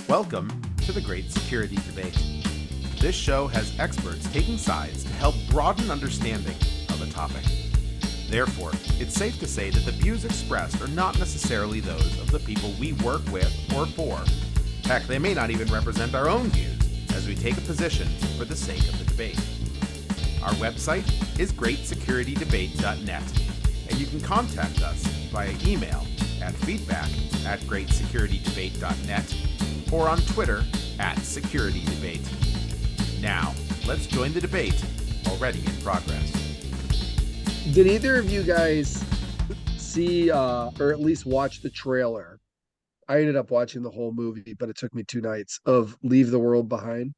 Welcome to the Great Security Debate. This show has experts taking sides to help broaden understanding of a topic. Therefore, it's safe to say that the views expressed are not necessarily those of the people we work with or for. Heck, they may not even represent our own views as we take a position for the sake of the debate. Our website is greatsecurity.debate.net, and you can contact us via email at feedback@greatsecurity.debate.net or on Twitter @security_debate. Now, let's join the debate already in progress. Did either of you guys see or at least watch the trailer? I ended up watching the whole movie, but it took me 2 nights of Leave the World Behind.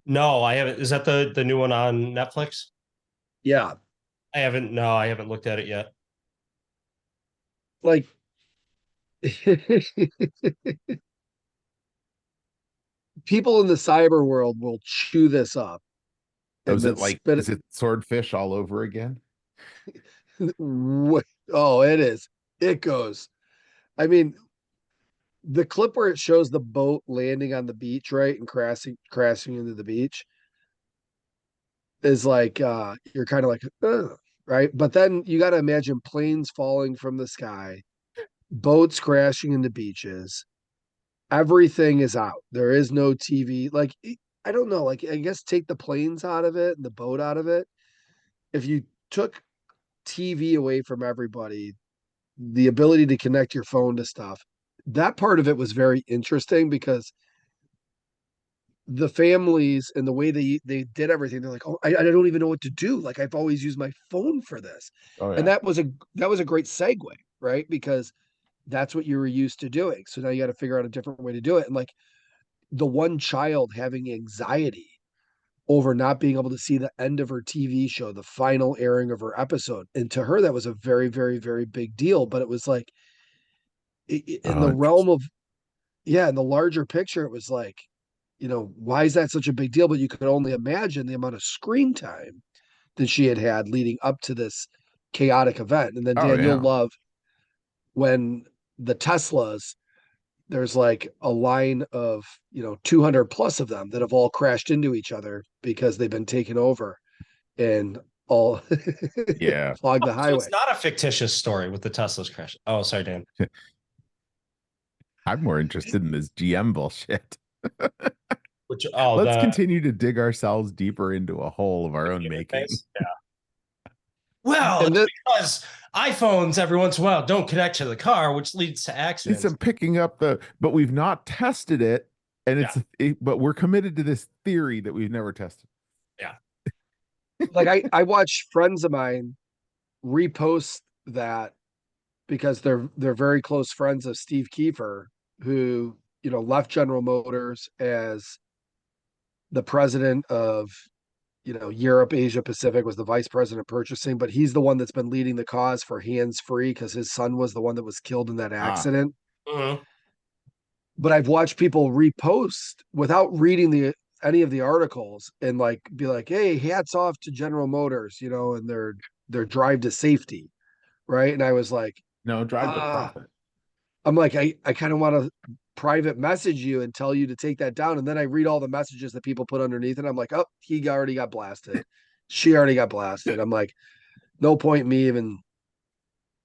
No, I haven't. Is that the new one on Netflix? Yeah. I haven't looked at it yet. Like people in the cyber world will chew this up. Is it Swordfish all over again? Oh, it is. It goes. I mean, the clip where it shows the boat landing on the beach, right, and crashing into the beach is like you're kind of like, ugh, right? But then you got to imagine planes falling from the sky, boats crashing into beaches. Everything is out. There is no TV. Like, I don't know. Like, I guess take the planes out of it and the boat out of it. If you took TV away from everybody, the ability to connect your phone to stuff, that part of it was very interesting because the families and the way they did everything, they're like, oh, I don't even know what to do. Like, I've always used my phone for this. Oh, yeah. And that was a great segue, right? Because that's what you were used to doing. So now you got to figure out a different way to do it. And like the one child having anxiety over not being able to see the end of her TV show, the final airing of her episode. And to her, that was a very, very, very big deal. But it was like in the realm of, in the larger picture, it was like, why is that such a big deal? But you could only imagine the amount of screen time that she had leading up to this chaotic event. And then Dan, you'll love when the Teslas, there's like a line of 200 plus of them that have all crashed into each other because they've been taken over and all clog the highway. So it's not a fictitious story with the Tesla's crash. Oh, sorry, Dan. I'm more interested in this GM bullshit. Let's continue to dig ourselves deeper into a hole of our own making. Yeah. Well, because iPhones every once in a while don't connect to the car, which leads to accidents. It's picking up but we've not tested it, and but we're committed to this theory that we've never tested. Yeah. Like I watch friends of mine repost that because they're very close friends of Steve Kiefer, who left General Motors as the president of Europe, Asia Pacific, was the vice president of purchasing, but he's the one that's been leading the cause for hands-free because his son was the one that was killed in that accident. Mm-hmm. But I've watched people repost without reading any of the articles and like be like, hey, hats off to General Motors, and their drive to safety. Right. And I was like, no, drive to profit. I'm like, I kind of want to private message you and tell you to take that down. And then I read all the messages that people put underneath it. I'm like, oh, he already got blasted. She already got blasted. I'm like, no point me even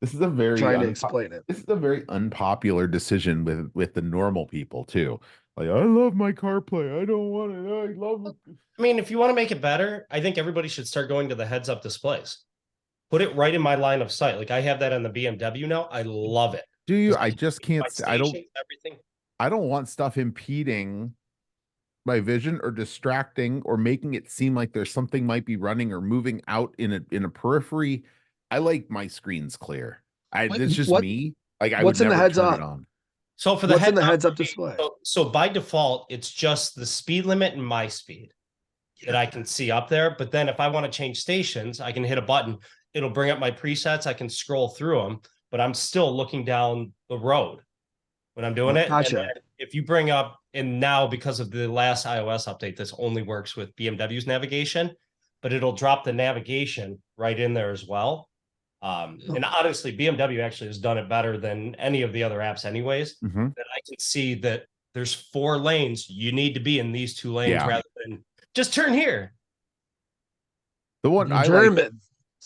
this is a very trying to explain it. This is a very unpopular decision with the normal people too. Like, I love my CarPlay. I don't want it. I love it. I mean, if you want to make it better, I think everybody should start going to the heads-up displays. Put it right in my line of sight. Like I have that on the BMW now. I love it. Do you? I just can't. Everything. I don't want stuff impeding my vision or distracting or making it seem like there's something might be running or moving out in a periphery. I like my screens clear. It's just me. Like I what's would in never the heads turn up? it on. So for the what's in the heads up display? So by default, it's just the speed limit and my speed that I can see up there. But then if I want to change stations, I can hit a button. It'll bring up my presets. I can scroll through them, but I'm still looking down the road when I'm doing it. Gotcha. And if you bring up, and now because of the last iOS update, this only works with BMW's navigation, but it'll drop the navigation right in there as well. And honestly, BMW actually has done it better than any of the other apps anyways. Mm-hmm. That I can see that there's 4 lanes. You need to be in these 2 lanes rather than just turn here. The one I like, German.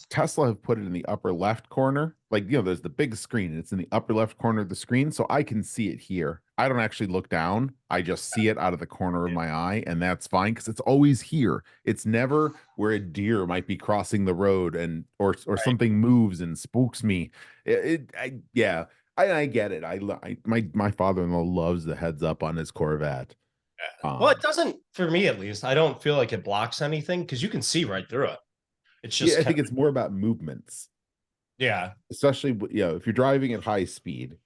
Tesla have put it in the upper left corner. Like, there's the big screen and it's in the upper left corner of the screen. So I can see it here. I don't actually look down. I just see it out of the corner of my eye, and that's fine because it's always here. It's never where a deer might be crossing the road or something moves and spooks me. I get it. My father-in-law loves the heads up on his Corvette. Well, it doesn't, for me at least. I don't feel like it blocks anything because you can see right through it. It's just I think it's more about movements. Yeah. Especially, if you're driving at high speed,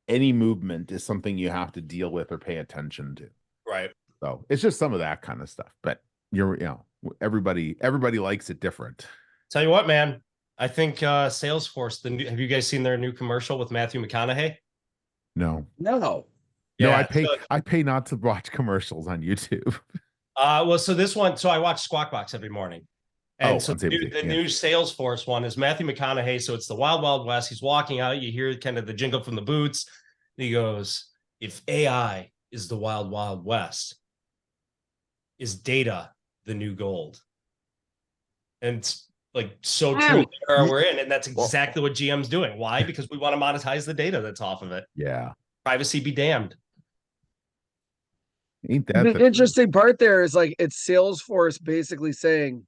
any movement is something you have to deal with or pay attention to. Right. So it's just some of that kind of stuff. But everybody likes it different. Tell you what, man, I think Salesforce, have you guys seen their new commercial with Matthew McConaughey? No. Yeah, I pay not to watch commercials on YouTube. Well, so this one, so I watch Squawk Box every morning. And so the new Salesforce one is Matthew McConaughey. So it's the Wild Wild West. He's walking out. You hear kind of the jingle from the boots. He goes, if AI is the Wild Wild West, is data the new gold? And it's like so true. The era we're in. And that's exactly what GM's doing. Why? Because we want to monetize the data that's off of it. Yeah. Privacy be damned. Ain't that the interesting part there is like it's Salesforce basically saying,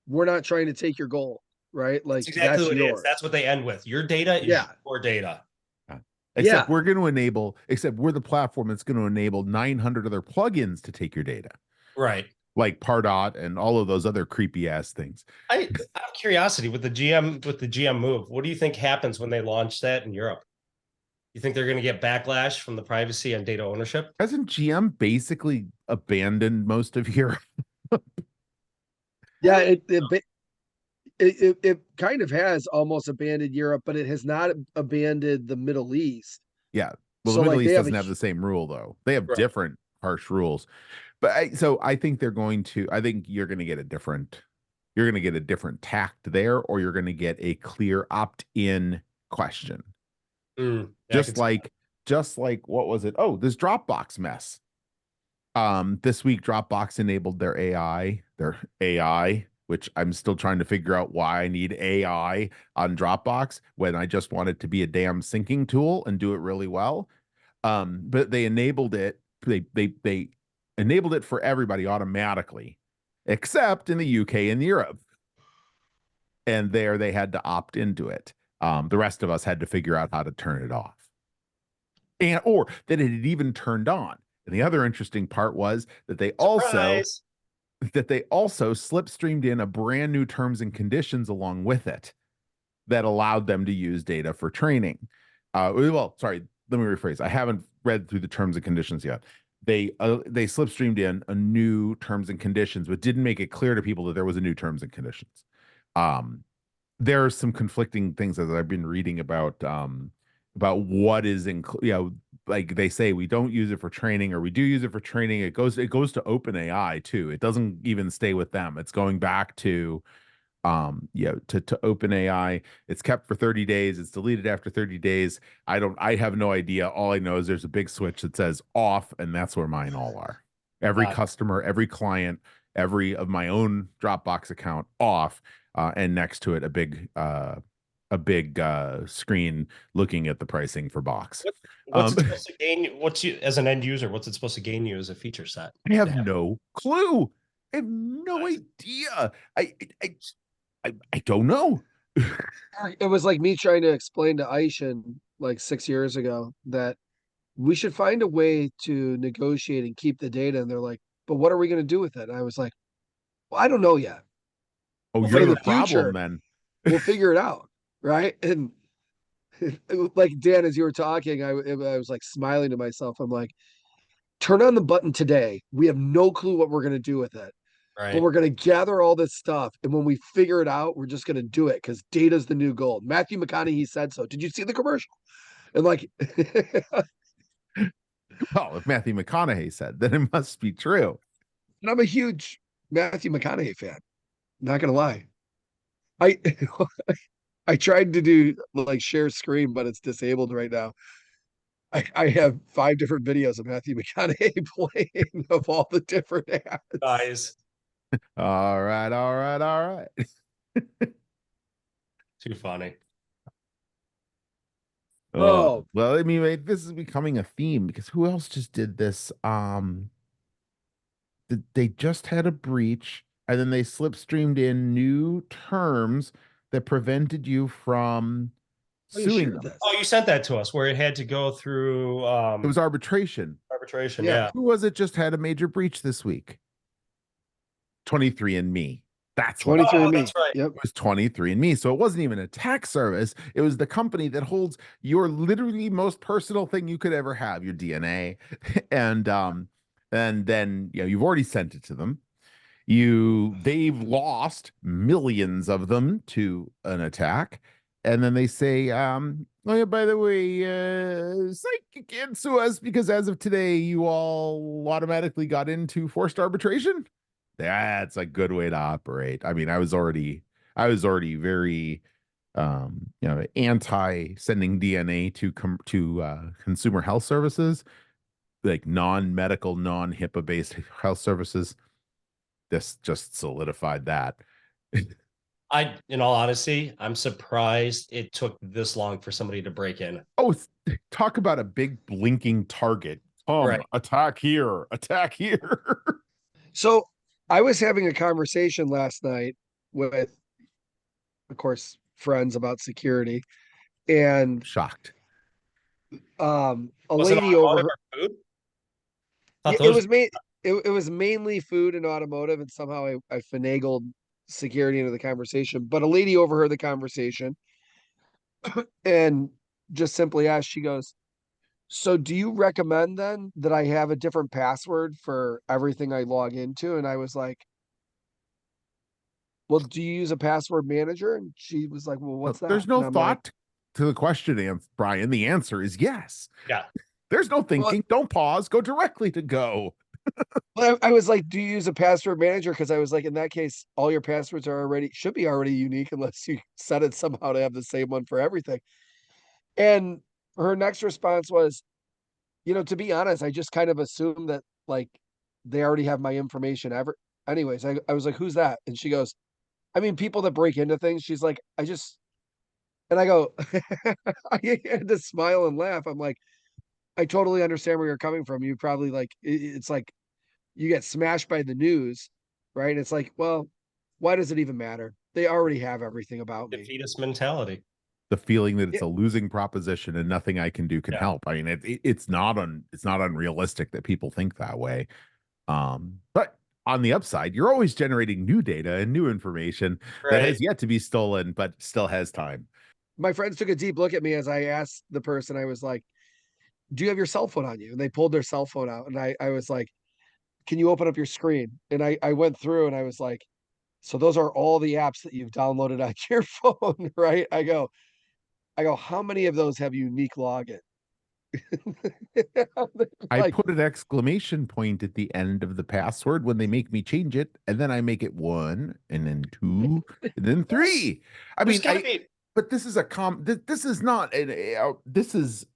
we're not trying to take your goal, right? Like that's exactly what it is. That's what they end with. Your data is your data. Except we're the platform that's going to enable 900 other plugins to take your data. Right. Like Pardot and all of those other creepy ass things. I have curiosity with the GM move. What do you think happens when they launch that in Europe? You think they're going to get backlash from the privacy and data ownership? Hasn't GM basically abandoned most of Europe? Yeah, it kind of has almost abandoned Europe, but it has not abandoned the Middle East. Yeah. Well, so the Middle East doesn't have the same rule, though. They have different harsh rules. But I think you're going to get a different tact there, or you're going to get a clear opt-in question. Just like what was it? Oh, this Dropbox mess. This week Dropbox enabled their AI, which I'm still trying to figure out why I need AI on Dropbox when I just want it to be a damn syncing tool and do it really well. But they enabled it. They enabled it for everybody automatically, except in the UK and Europe. And there they had to opt into it. The rest of us had to figure out how to turn it off. Or that it had even turned on. And the other interesting part was that they also slipstreamed in a brand new terms and conditions along with it that allowed them to use data for training. Sorry, let me rephrase. I haven't read through the terms and conditions yet. They slipstreamed in a new terms and conditions, but didn't make it clear to people that there was a new terms and conditions. There are some conflicting things that I've been reading about what is like they say we don't use it for training, or we do use it for training. It goes to OpenAI too. It doesn't even stay with them. It's going back to OpenAI. It's kept for 30 days. It's deleted after 30 days. I have no idea. All I know is there's a big switch that says off, and that's where mine all are. Every customer, every client, every of my own Dropbox account off, and next to it a big screen looking at the pricing for Box. What's it supposed to gain? As an end user, what's it supposed to gain you as a feature set? I have no clue. I have no idea. I don't know. It was like me trying to explain to Aishan like 6 years ago that we should find a way to negotiate and keep the data. And they're like, but what are we going to do with it? And I was like, well, I don't know yet. Oh, you're the problem then. We'll figure it out. Right. And like, Dan, as you were talking, I was like smiling to myself. I'm like, turn on the button today. We have no clue what we're going to do with it. Right. But we're going to gather all this stuff. And when we figure it out, we're just going to do it because data's the new gold. Matthew McConaughey said so. Did you see the commercial? And like, well, if Matthew McConaughey said, then it must be true. And I'm a huge Matthew McConaughey fan. Not going to lie. I tried to do like share screen, but it's disabled right now. I have 5 different videos of Matthew McConaughey playing of all the different ads. Guys, All right, all right, all right. too funny. Oh. Well, I mean, this is becoming a theme because who else just did this? They just had a breach, and then they slipstreamed in new terms that prevented you from Oh, you suing shared them. this. Oh, you sent that to us where it had to go through It was arbitration. arbitration. Yeah. Yeah. Who was it just had a major breach this week? 23andMe. That's what it was. 23andMe. That's right. Yep. It was 23andMe. So it wasn't even a tax service. It was the company that holds your literally most personal thing you could ever have, your DNA. And then you've already sent it to them. They've lost millions of them to an attack. And then they say, oh yeah, by the way, psych, you can't sue us because as of today, you all automatically got into forced arbitration. That's a good way to operate. I mean, I was already very anti sending DNA to consumer health services, like non-medical, non-HIPAA based health services. This just solidified that. In all honesty, I'm surprised it took this long for somebody to break in. Oh, talk about a big blinking target. Right. Attack here, attack here. So I was having a conversation last night with, of course, friends about security, and Shocked. a Was it lady automotive over. or food? Yeah, Thought it those was it was mainly food and automotive, and somehow I finagled security into the conversation. But a lady overheard the conversation and just simply asked, she goes, "So do you recommend then that I have a different password for everything I log into?" And I was like, "Well, do you use a password manager?" And she was like, "Well, what's that?" There's no And I'm like, thought to the question, Brian. The answer is yes. Yeah. There's no "Well," thinking. Don't pause. Go directly to go. I was like, "Do you use a password manager?" Because I was like, in that case, all your passwords should be already unique unless you set it somehow to have the same one for everything. And her next response was, to be honest, I just kind of assumed that like they already have my information ever. Anyways, I was like, "Who's that?" And she goes, "I mean, people that break into things." She's like, and I go, I had to smile and laugh. I'm like, I totally understand where you're coming from. You probably like, it's like you get smashed by the news, right? It's like, well, why does it even matter? They already have everything about me. Defeatist mentality. The feeling that it's Yeah, a losing proposition and nothing I can do can Yeah. help. I mean, it's not unrealistic that people think that way. But on the upside, you're always generating new data and new information that Right. has yet to be stolen, but still has time. my friends took a deep look at me as I asked the person, I was like, "Do you have your cell phone on you?" And they pulled their cell phone out. And I was like, "Can you open up your screen?" And I went through and I was like, "So those are all the apps that you've downloaded on your phone, right?" I go, "How many of those have unique login?" I Like, put an exclamation point at the end of the password when they make me change it, and then I make it 1, and then 2, and then 3. I There's mean, gotta be but this is this is not this is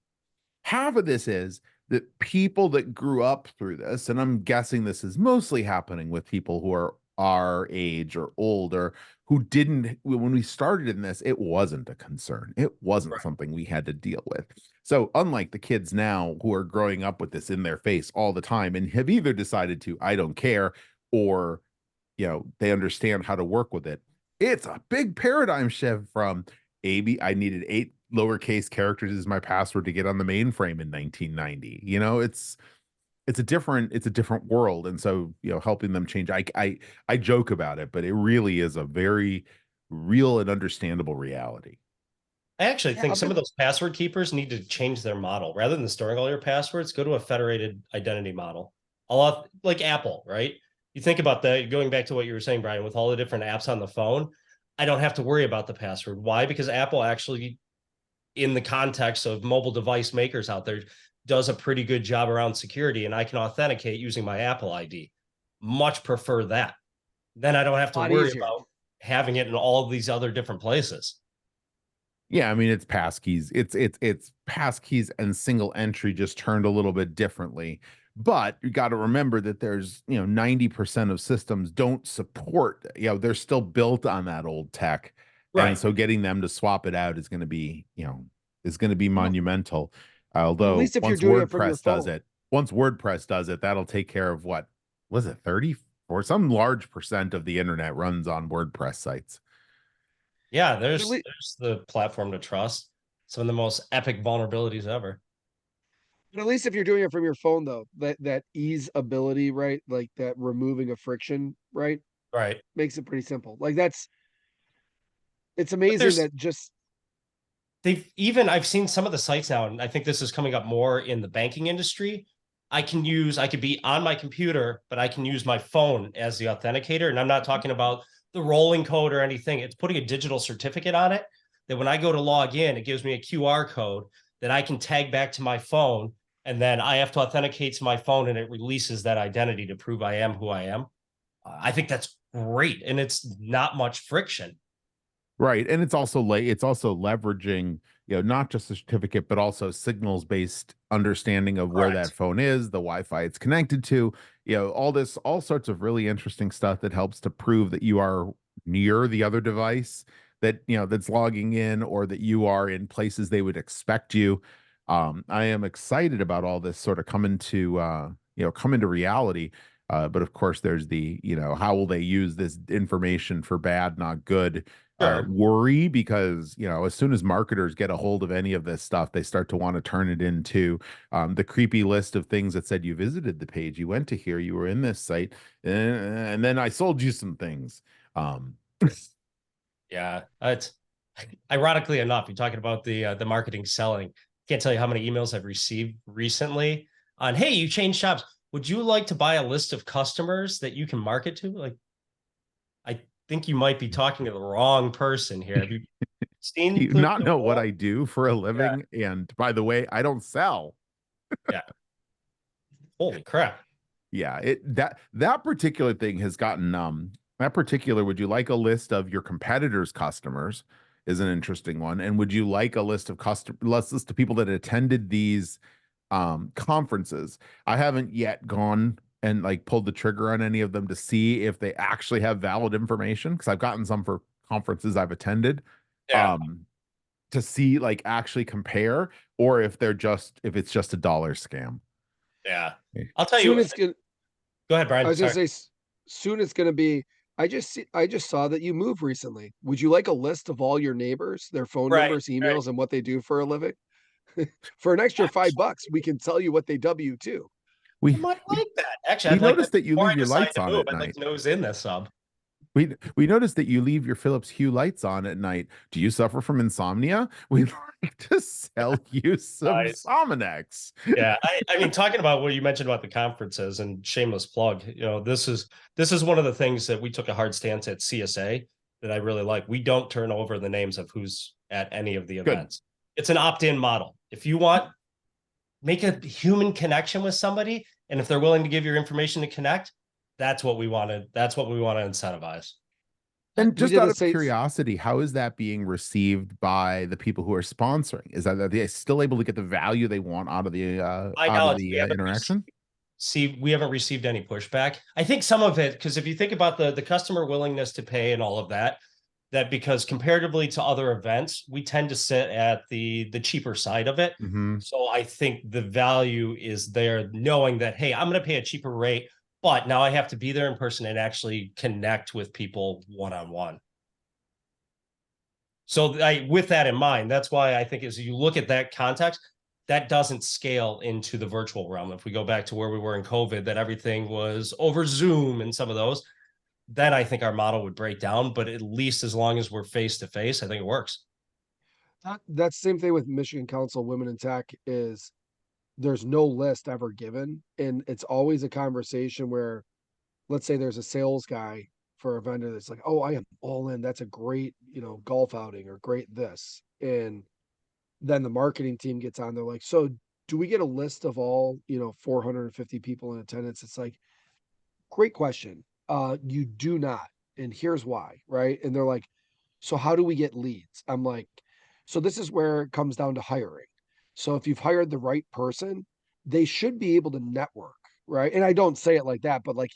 half of this is that people that grew up through this, and I'm guessing this is mostly happening with people who are our age or older, who didn't, when we started in this, it wasn't a concern. It wasn't right. something we had to deal with. So unlike the kids now who are growing up with this in their face all the time and have either decided to, I don't care, or they understand how to work with it. It's a big paradigm shift from I needed 8 lowercase characters as my password to get on the mainframe in 1990. It's a different world. And so, helping them change, I joke about it, but it really is a very real and understandable reality. I actually yeah, think some of those password keepers need to change their model. Rather than storing all your passwords, go to a federated identity model. A lot like Apple, right? You think about that, going back to what you were saying, Brian, with all the different apps on the phone, I don't have to worry about the password. Why? Because Apple actually, in the context of mobile device makers out there, does a pretty good job around security, and I can authenticate using my Apple ID. Much prefer that. Then I don't have a to lot worry easier. about having it in all of these other different places. Yeah, I mean it's passkeys. It's passkeys and single entry just turned a little bit differently. But you got to remember that there's, 90% of systems don't support, they're still built on that old tech. And Right. so getting them to swap it out is going to be, is going to be Well, monumental. But at Although least if you're doing it from your phone. Once WordPress does it, that'll take care of what was it, 30 or some large percent of the internet runs on WordPress sites. Yeah, But there's the platform to trust. Some of the most epic vulnerabilities ever. at least if you're doing it from your phone, though, that ease ability, right? Like that removing of friction, right? Right. Makes it pretty simple. Like it's But amazing that just I've seen some of the sites now, and I think this is coming up more in the banking industry. I could be on my computer, but I can use my phone as the authenticator. And I'm not talking about the rolling code or anything. It's putting a digital certificate on it that when I go to log in, it gives me a QR code that I can tag back to my phone. And then I have to authenticate to my phone and it releases that identity to prove I am who I am. I think that's great. And it's not much friction. Right. And it's also leveraging, not just the certificate, but also signals based understanding of where that Correct. phone is, the Wi-Fi it's connected to, all sorts of really interesting stuff that helps to prove that you are near the other device that, that's logging in, or that you are in places they would expect you. I am excited about all this sort of come into reality. But of course, there's the, how will they use this information for bad, not good? Sure. Worry, because as soon as marketers get a hold of any of this stuff, they start to want to turn it into the creepy list of things that said you visited the page, you went to here, you were in this site, and then I sold you some things. Yeah, it's ironically enough, you're talking about the marketing selling. Can't tell you how many emails I've received recently on, hey, you changed shops. Would you like to buy a list of customers that you can market to? Like, I think you might be talking to the wrong person here. Have you seen You the not know what role? I do for a Yeah, living, and by the way, I don't sell. yeah. Holy crap. Yeah, that particular thing has gotten that particular, would you like a list of your competitors' customers, is an interesting one. And would you like a list of list of people that attended these conferences? I haven't yet gone and like pulled the trigger on any of them to see if they actually have valid information, because I've gotten some for conferences I've attended. Yeah, To see, like, actually compare, or if if it's just a dollar scam. yeah. Okay. I'll tell soon you. it's gonna. Go ahead, I Brian. was gonna Sorry. say soon it's gonna be. I just saw that you moved recently. Would you like a list of all your neighbors, their phone Right, numbers, right. emails, and what they do for a living? For an extra $5, we can tell you what they W too. I We might like that. Actually, we I'd like that noticed that you before leave I your decide lights to on move. at I'd like night. to know who's in this sub. We noticed that you leave your Philips Hue lights on at night. Do you suffer from insomnia? We'd like to sell you some Nice. Sominex. Yeah, I mean, talking about what you mentioned about the conferences and shameless plug, this is one of the things that we took a hard stance at CSA that I really like. We don't turn over the names of who's at any of the Good. events. It's an opt-in model. If you want, make a human connection with somebody, and if they're willing to give your information to connect, that's what we wanted. That's what we want to incentivize. And We just did out the of same. curiosity, how is that being received by the people who are sponsoring? Is that, are they still able to get the value they want out of the My knowledge, interaction? we haven't received any pushback. I think some of it, because if you think about the customer willingness to pay and all of that, because comparatively to other events, we tend to sit at the cheaper side of it. Mm-hmm. So I think the value is there, knowing that, hey, I'm going to pay a cheaper rate, but now I have to be there in person and actually connect with people one-on-one. So with that in mind, that's why I think as you look at that context, that doesn't scale into the virtual realm. If we go back to where we were in COVID, that everything was over Zoom and some of those, then I think our model would break down. But at least as long as we're face to face, I think it works. That's the same thing with Michigan Council of Women in Tech is there's no list ever given. And it's always a conversation where, let's say there's a sales guy for a vendor that's like, oh, I am all in. That's a great, golf outing or great this. And then the marketing team gets on. They're like, so do we get a list of all, 450 people in attendance? It's like, great question. You do not. And here's why. Right. And they're like, so how do we get leads? I'm like, So this is where it comes down to hiring. So if you've hired the right person, they should be able to network, right? And I don't say it like that, but like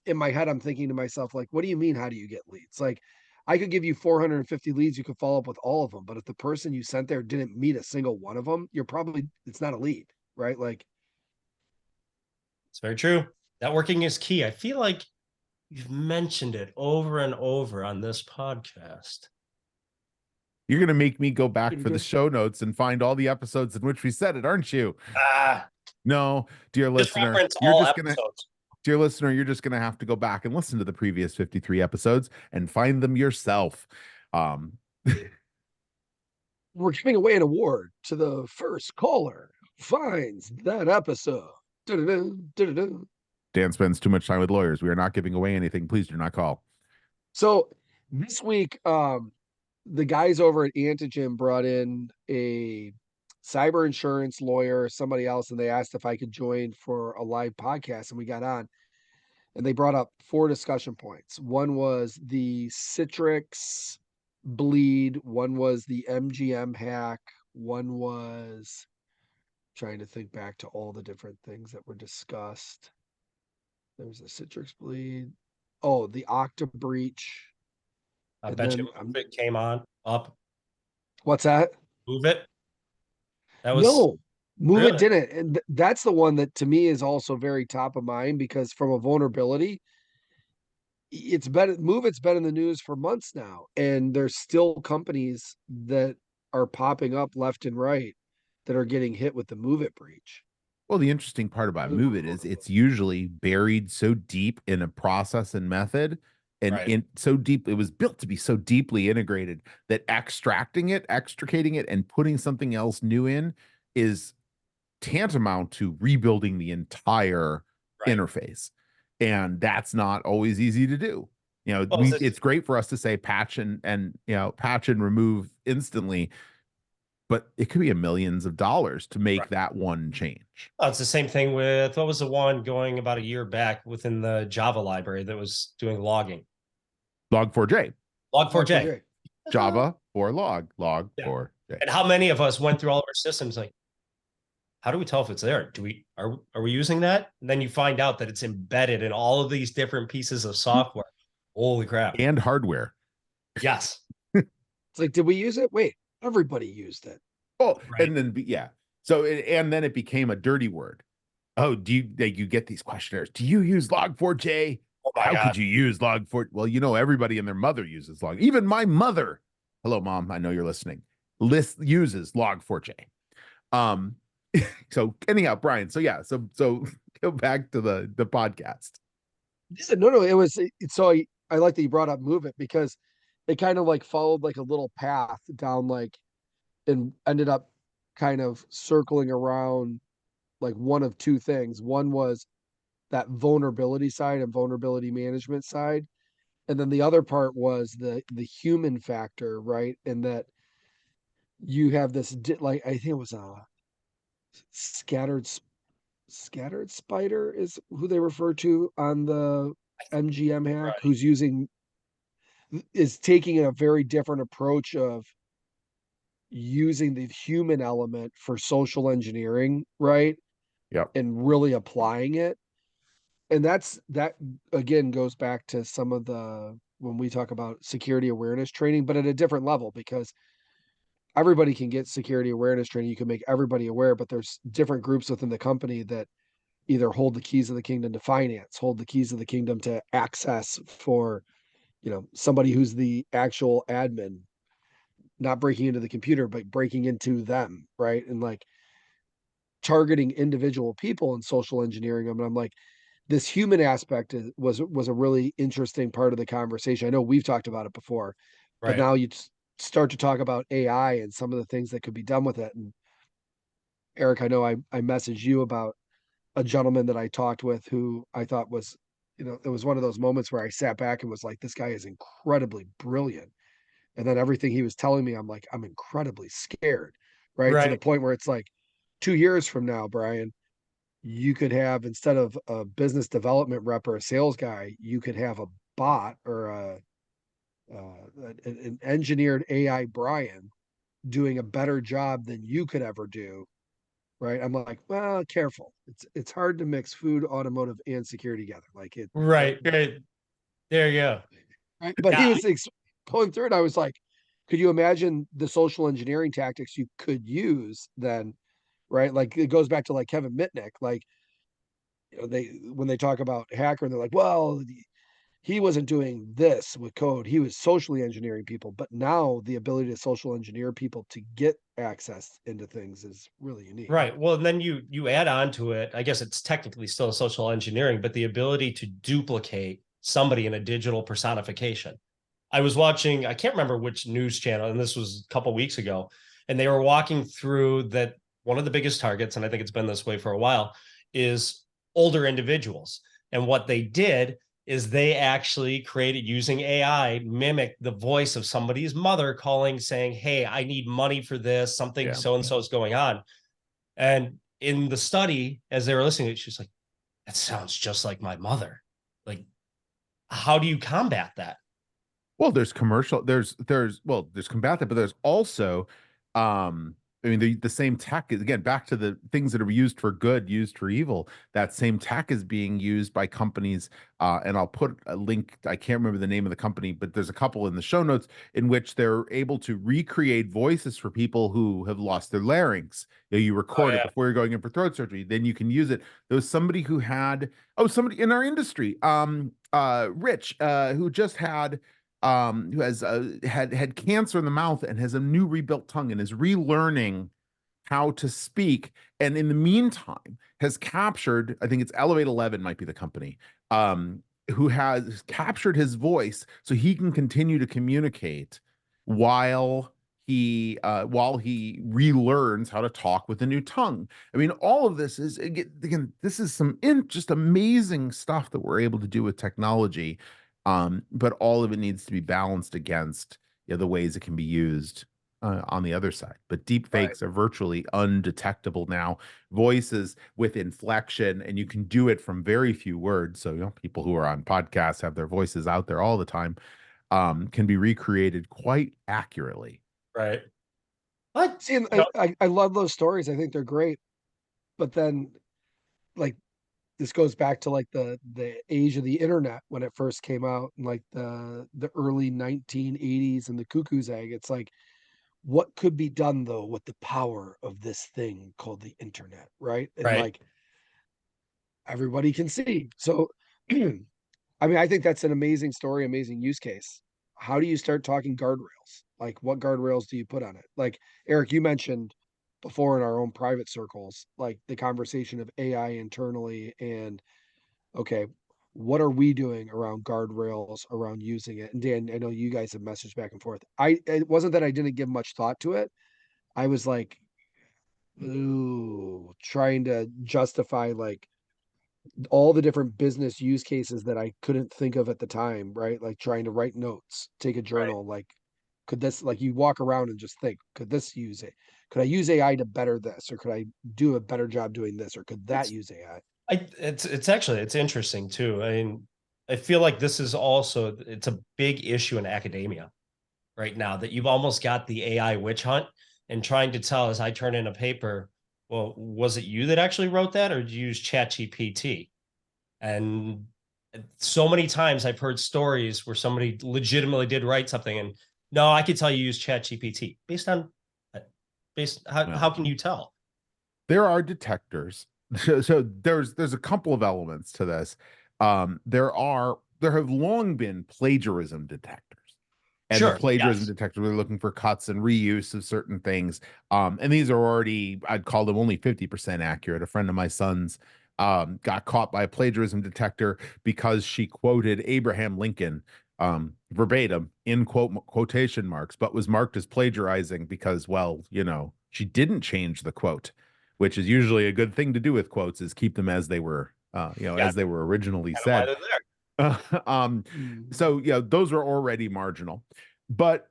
in my head, I'm thinking to myself, like, what do you mean? How do you get leads? Like, I could give you 450 leads. You could follow up with all of them. But if the person you sent there didn't meet a single one of them, it's not a lead, right? Like, It's very true. Networking is key. I feel like you've mentioned it over and over on this podcast. You're going to make me go back for the show notes and find all the episodes in which we said it, aren't you? No, dear listener, dear listener, you're just going to have to go back and listen to the previous 53 episodes and find them yourself. We're giving away an award to the first caller who finds that episode. Dan spends too much time with lawyers. We are not giving away anything. Please do not call. So this week, the guys over at Antigen brought in a cyber insurance lawyer, somebody else, and they asked if I could join for a live podcast, and we got on. And they brought up 4 discussion points. One was the Citrix bleed. One was the MGM hack. One was trying to think back to all the different things that were discussed. There was a Citrix bleed. Oh, the Okta breach. I bet you Move It came on up. What's that? Move It. That was no. Move It didn't. And that's the one that to me is also very top of mind because from a vulnerability, Move It's been in the news for months now, and there's still companies that are popping up left and right that are getting hit with the Move It breach. Well, the interesting part about Move It is it's usually buried so deep in a process and method, and so deep, it was built to be so deeply integrated that extricating it, and putting something else new in is tantamount to rebuilding the entire interface. And that's not always easy to do. It's great for us to say patch and patch and remove instantly, but it could be millions of dollars to make that one change. Oh, it's the same thing with, what was the one going about a year back within the Java library that was doing logging? Log4j. Log4j. Java or log4j. And how many of us went through all of our systems like, how do we tell if it's there? Are we using that? And then you find out that it's embedded in all of these different pieces of software. Holy crap. And hardware. Yes. It's like, did we use it? Wait, everybody used it. Oh, and then, So, and then it became a dirty word. Oh, you get these questionnaires? Do you use log4j? Oh my God. Could you use log4? Well, everybody and their mother uses log. Even my mother. Hello, Mom. I know you're listening. Uses log4j. So anyhow, Brian. So go back to the podcast. No, it was so I like that you brought up Move It because it kind of like followed like a little path down and ended up kind of circling around like one of 2 things. One was that vulnerability side and vulnerability management side. And then the other part was the human factor, right? And that you have this, I think it was a scattered spider is who they refer to on the MGM hack, who's is taking a very different approach of using the human element for social engineering, right? Yep. And really applying it. And that again goes back to some of when we talk about security awareness training, but at a different level, because everybody can get security awareness training. You can make everybody aware, but there's different groups within the company that either hold the keys of the kingdom to finance, hold the keys of the kingdom to access for, somebody who's the actual admin, not breaking into the computer, but breaking into them, right? And like targeting individual people and social engineering them. And I'm like, this human aspect was a really interesting part of the conversation. I know we've talked about it before, but now you start to talk about AI and some of the things that could be done with it. And Erik, I know I messaged you about a gentleman that I talked with who I thought was, it was one of those moments where I sat back and was like, this guy is incredibly brilliant. And then everything he was telling me, I'm like, I'm incredibly scared, right? To the point where it's like 2 years from now, Brian, you could have, instead of a business development rep or a sales guy, you could have a bot or an engineered AI Brian doing a better job than you could ever do, right? I'm like, well, careful. It's hard to mix food, automotive, and security together. Like it, Right. Right. There you go. right? But he Yeah. was going through it. I was like, could you imagine the social engineering tactics you could use then, right? Like it goes back to like Kevin Mitnick, like they when they talk about hacker, they're like, well, he wasn't doing this with code. He was socially engineering people. But now the ability to social engineer people to get access into things is really unique. Right. Well, and then you add on to it. I guess it's technically still social engineering, but the ability to duplicate somebody in a digital personification. I was watching, I can't remember which news channel, and this was a couple weeks ago, and they were walking through that one of the biggest targets, and I think it's been this way for a while, is older individuals. And what they did is they actually created, using AI, mimic the voice of somebody's mother calling, saying, hey, I need money for this, something so and so is going on. And in the study, as they were listening to it, she's like, that sounds just like my mother. Like, how do you combat that? Well, there's commercial, there's combat that, but there's also, I mean, the same tech is, again, back to the things that are used for good, used for evil. That same tech is being used by companies, and I'll put a link. I can't remember the name of the company, but there's a couple in the show notes in which they're able to recreate voices for people who have lost their larynx. You record it before you're going in for throat surgery, then you can use it. There was somebody who had, somebody in our industry, Rich, who just had who has had cancer in the mouth and has a new rebuilt tongue and is relearning how to speak, and in the meantime has captured, I think it's Elevate 11 might be the company, who has captured his voice so he can continue to communicate while he relearns how to talk with a new tongue. I mean, all of this is, again, this is some just amazing stuff that we're able to do with technology. But all of it needs to be balanced against the ways it can be used on the other side. But deep fakes are virtually undetectable now. Voices with inflection, and you can do it from very few words. So, people who are on podcasts have their voices out there all the time, can be recreated quite accurately. Right. See, I love those stories. I think they're great. But then, like, this goes back to like the age of the internet when it first came out in like the early 1980s and the cuckoo's egg. It's like, what could be done though with the power of this thing called the internet, right? And like everybody can see. So I mean, I think that's an amazing story, amazing use case. How do you start talking guardrails? Like what guardrails do you put on it? Like Erik, you mentioned before in our own private circles, like the conversation of AI internally and okay, what are we doing around guardrails around using it? And Dan, I know you guys have messaged back and forth. It wasn't that I didn't give much thought to it. I was like, ooh, trying to justify like all the different business use cases that I couldn't think of at the time, right? Like trying to write notes, take a journal, like could this, like you walk around and just think, could this use it? Could I use AI to better this? Or could I do a better job doing this? Or could that use AI? It's actually, it's interesting too. I mean, I feel like this is also, it's a big issue in academia right now, that you've almost got the AI witch hunt and trying to tell, as I turn in a paper, well, was it you that actually wrote that, or did you use ChatGPT? And so many times I've heard stories where somebody legitimately did write something, and no, I could tell you use ChatGPT based on how can you tell? There are detectors. So there's a couple of elements to this. There have long been plagiarism detectors. And the plagiarism detectors are looking for cuts and reuse of certain things. And these are already, I'd call them only 50% accurate. A friend of my son's got caught by a plagiarism detector because she quoted Abraham Lincoln verbatim in quotation marks, but was marked as plagiarizing because, well, she didn't change the quote, which is usually a good thing to do with quotes, is keep them as they were, as they were originally said. So those are already marginal, but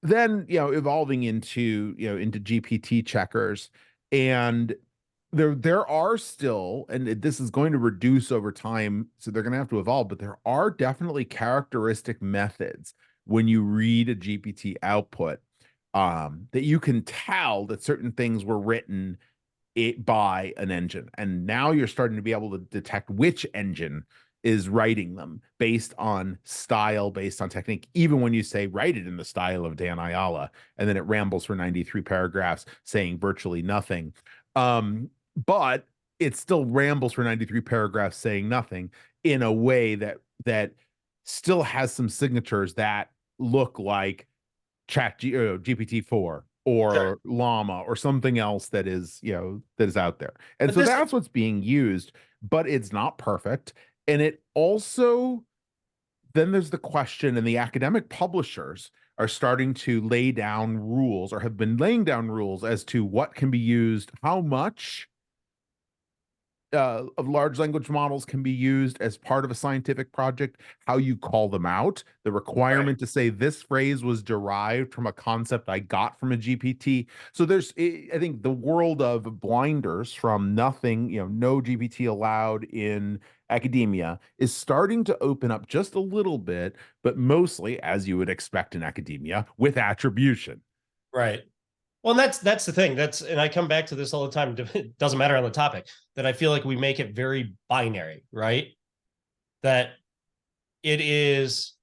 then evolving into into GPT checkers, and there are still, and this is going to reduce over time, so they're going to have to evolve, but there are definitely characteristic methods when you read a GPT output that you can tell that certain things were written by an engine. And now you're starting to be able to detect which engine is writing them based on style, based on technique, even when you say write it in the style of Dan Ayala, and then it rambles for 93 paragraphs saying virtually nothing. But it still rambles for 93 paragraphs saying nothing in a way that still has some signatures that look like GPT-4 or Llama or something else that is, that is out there. And But so that's what's being used, but it's not perfect. And it also, then there's the question, and the academic publishers are starting to lay down rules, or have been laying down rules as to what can be used, how much of large language models can be used as part of a scientific project, how you call them out, the requirement to say this phrase was derived from a concept I got from a GPT. So there's, I think, the world of blinders from nothing, no GPT allowed in academia is starting to open up just a little bit, but mostly, as you would expect in academia, with attribution. Right. Well, that's the thing. And I come back to this all the time. It doesn't matter on the topic, that I feel like we make it very binary, right? That it is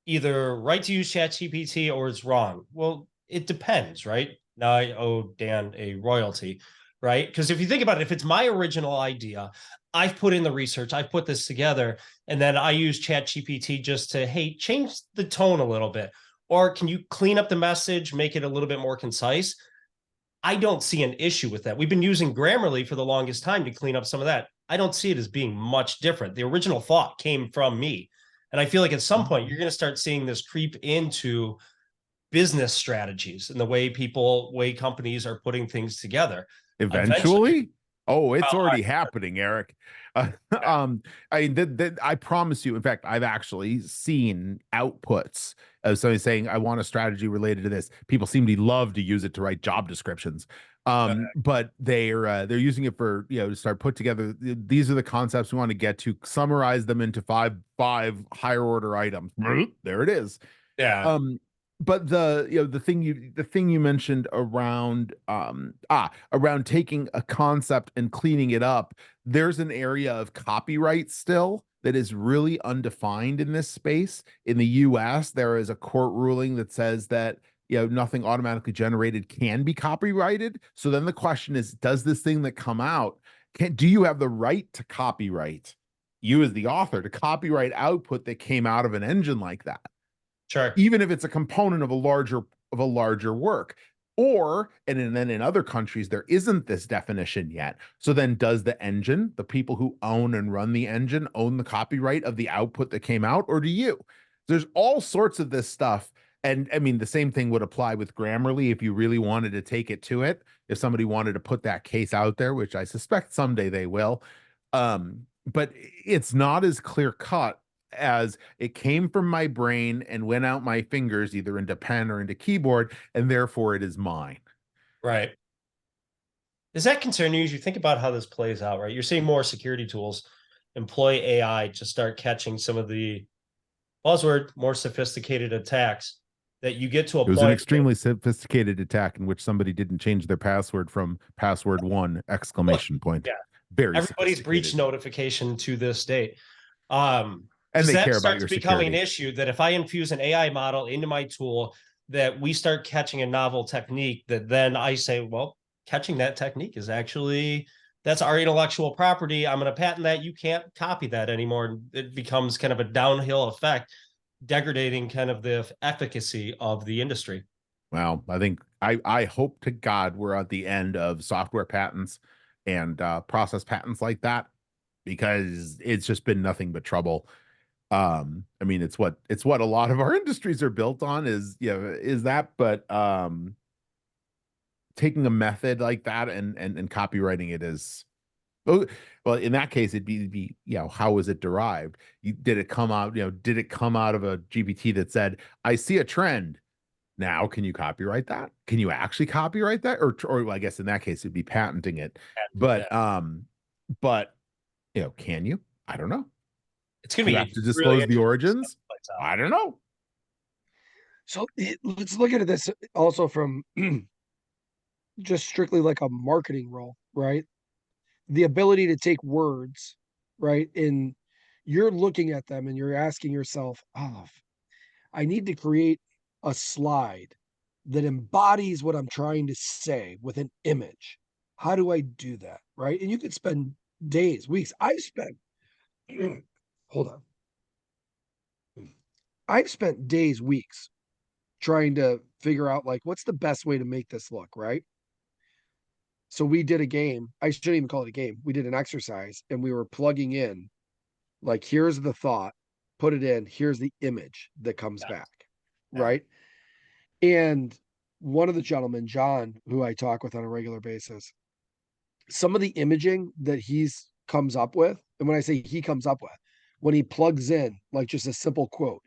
either right to use ChatGPT or it's wrong. Well, it depends, right? Now I owe Dan a royalty, right? Because if you think about it, if it's my original idea, I've put in the research, I've put this together, and then I use ChatGPT just to, hey, change the tone a little bit. Or can you clean up the message, make it a little bit more concise? I don't see an issue with that. We've been using Grammarly for the longest time to clean up some of that. I don't see it as being much different. The original thought came from me. And I feel like at some point you're going to start seeing this creep into business strategies and the way companies are putting things together. Eventually? Oh, it's already happening, Erik. I promise you. In fact, I've actually seen outputs of somebody saying, "I want a strategy related to this." People seem to love to use it to write job descriptions, but they're using it for to start put together. These are the concepts we want to get to. Summarize them into five higher order items. There it is. Yeah. But the thing you mentioned around around taking a concept and cleaning it up, there's an area of copyright still that is really undefined in this space. In the US, there is a court ruling that says that nothing automatically generated can be copyrighted. So then the question is, does this thing that come out, do you have the right to copyright, you as the author, to copyright output that came out of an engine like that? Sure. Even if it's a component of a larger work. Or, and then in other countries, there isn't this definition yet. So then does the engine, the people who own and run the engine, own the copyright of the output that came out, or do you? There's all sorts of this stuff. And I mean, the same thing would apply with Grammarly if you really wanted to take it to it. If somebody wanted to put that case out there, which I suspect someday they will. But it's not as clear cut as it came from my brain and went out my fingers, either into pen or into keyboard, and therefore it is mine. Right. Does that concern you as you think about how this plays out, right? You're seeing more security tools employ AI to start catching some of the buzzword, more sophisticated attacks that you get to a point. It was an extremely sophisticated attack in which somebody didn't change their password from password 1 exclamation point. Yeah. Very everybody's breach notification to this date. And they that care about starts your becoming security. an issue that if I infuse an AI model into my tool, that we start catching a novel technique that then I say, well, catching that technique is actually, that's our intellectual property. I'm going to patent that. You can't copy that anymore. It becomes kind of a downhill effect, degrading kind of the efficacy of the industry. Well, I think I hope to God we're at the end of software patents and process patents like that, because it's just been nothing but trouble. I mean, it's what a lot of our industries are built on, is that, but taking a method like that and copywriting it is, well, in that case it'd be how was it derived? Did it come out of a GPT that said, I see a trend now, can you copyright that? Can you actually copyright that? Or I guess in that case it'd be patenting it. But can you? I don't know. It's going to be have to disclose the origins. I don't know. So let's look at this also from just strictly like a marketing role, right? The ability to take words, right? And you're looking at them and you're asking yourself, oh, I need to create a slide that embodies what I'm trying to say with an image. How do I do that? Right. And you could spend days, weeks. I've spent, hold on. I've spent days, weeks trying to figure out like what's the best way to make this look, right? So we did a game. I shouldn't even call it a game. We did an exercise and we were plugging in like here's the thought, put it in, here's the image that comes back. Right. And one of the gentlemen, John, who I talk with on a regular basis, some of the imaging that he's comes up with, and when I say he comes up with, when he plugs in like just a simple quote,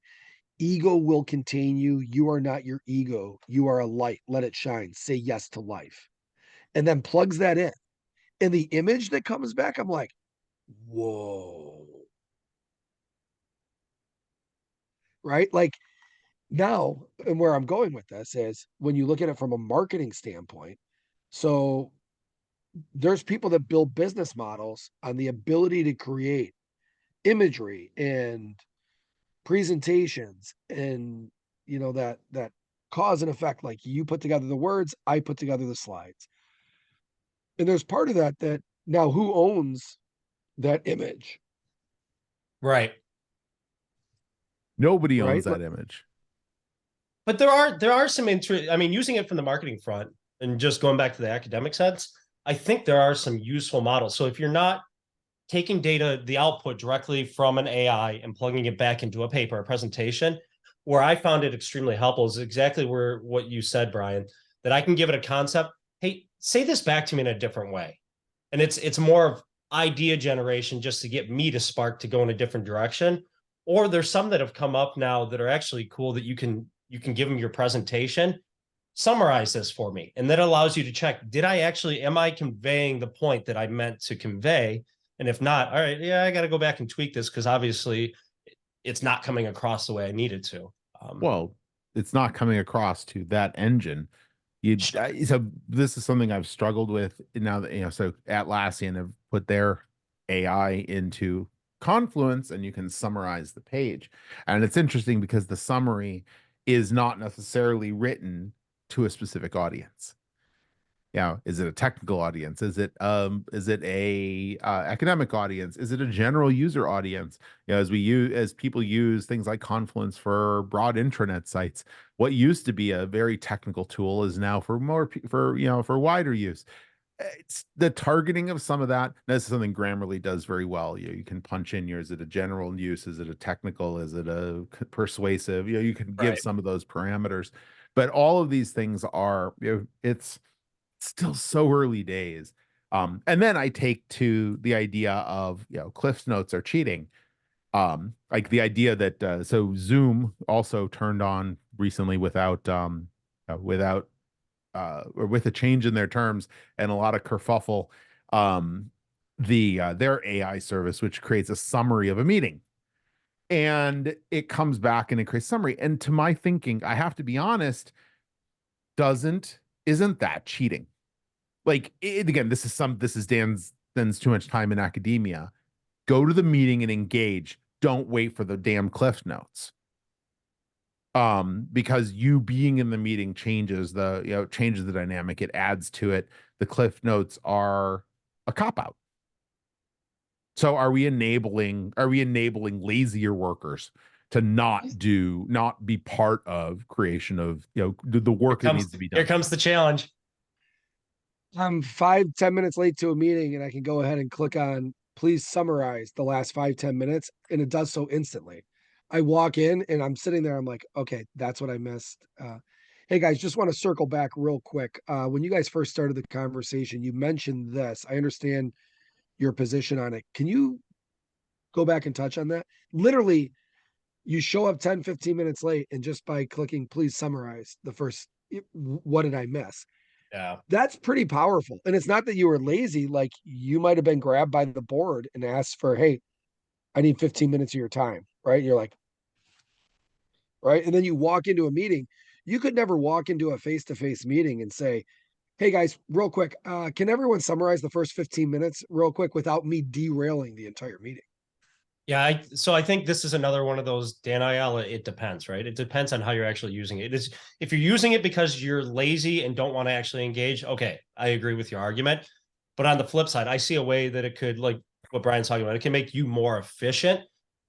ego will contain you. You are not your ego. You are a light. Let it shine. Say yes to life. And then plugs that in. And the image that comes back, I'm like, whoa. Right? Like now, and where I'm going with this is when you look at it from a marketing standpoint. So there's people that build business models on the ability to create imagery and presentations and that cause and effect. Like you put together the words, I put together the slides. And there's part of that now who owns that image? Right. Nobody owns Right. that image. But there are some I mean, using it from the marketing front and just going back to the academic sense, I think there are some useful models. So if you're not taking data, the output directly from an AI and plugging it back into a paper, a presentation, where I found it extremely helpful is exactly where what you said, Brian, that I can give it a concept. Hey, say this back to me in a different way. And it's more of idea generation just to get me to spark to go in a different direction. Or there's some that have come up now that are actually cool that you can give them your presentation, summarize this for me. And that allows you to check, am I conveying the point that I meant to convey? And if not, all right, yeah, I got to go back and tweak this because obviously it's not coming across the way I needed to. Well, it's not coming across to that engine. So this is something I've struggled with now that, so Atlassian have put their AI into Confluence and you can summarize the page. And it's interesting because the summary is not necessarily written to a specific audience. Is it a technical audience? Is it a academic audience? Is it a general user audience? As people use things like Confluence for broad intranet sites, what used to be a very technical tool is now for for wider use. It's the targeting of some of that. This is something Grammarly does very well. You can punch in is it a general use? Is it a technical? Is it a persuasive? You can give some of those parameters, but all of these things are, it's still so early days. And then I take to the idea of, Cliff's Notes are cheating. Like the idea that, so Zoom also turned on recently without, or with a change in their terms and a lot of kerfuffle, their AI service, which creates a summary of a meeting. And it comes back and it creates summary. And to my thinking, I have to be honest, isn't that cheating? Like again, this is Dan's too much time in academia. Go to the meeting and engage. Don't wait for the damn Cliff Notes. Because you being in the meeting changes the dynamic. It adds to it. The Cliff Notes are a cop-out. So are we enabling lazier workers to not be part of creation of the work that needs to be done? Here comes the challenge. I'm 5-10 minutes late to a meeting and I can go ahead and click on please summarize the last 5-10 minutes and it does so instantly. I walk in and I'm sitting there, I'm like, okay, that's what I missed. Hey guys, just want to circle back real quick. When you guys first started the conversation, you mentioned this. I understand your position on it. Can you go back and touch on that? Literally, you show up 10-15 minutes late and just by clicking please summarize the first, what did I miss? Yeah. That's pretty powerful. And it's not that you were lazy, like you might have been grabbed by the board and asked for, hey, I need 15 minutes of your time, right? And you're like, right? And then you walk into a meeting. You could never walk into a face-to-face meeting and say, hey guys, real quick, can everyone summarize the first 15 minutes real quick without me derailing the entire meeting? Yeah, so I think this is another one of those, Dan Ayala, it depends, right? It depends on how you're actually using it. If you're using it because you're lazy and don't want to actually engage, okay, I agree with your argument. But on the flip side, I see a way that it could, like what Brian's talking about, it can make you more efficient.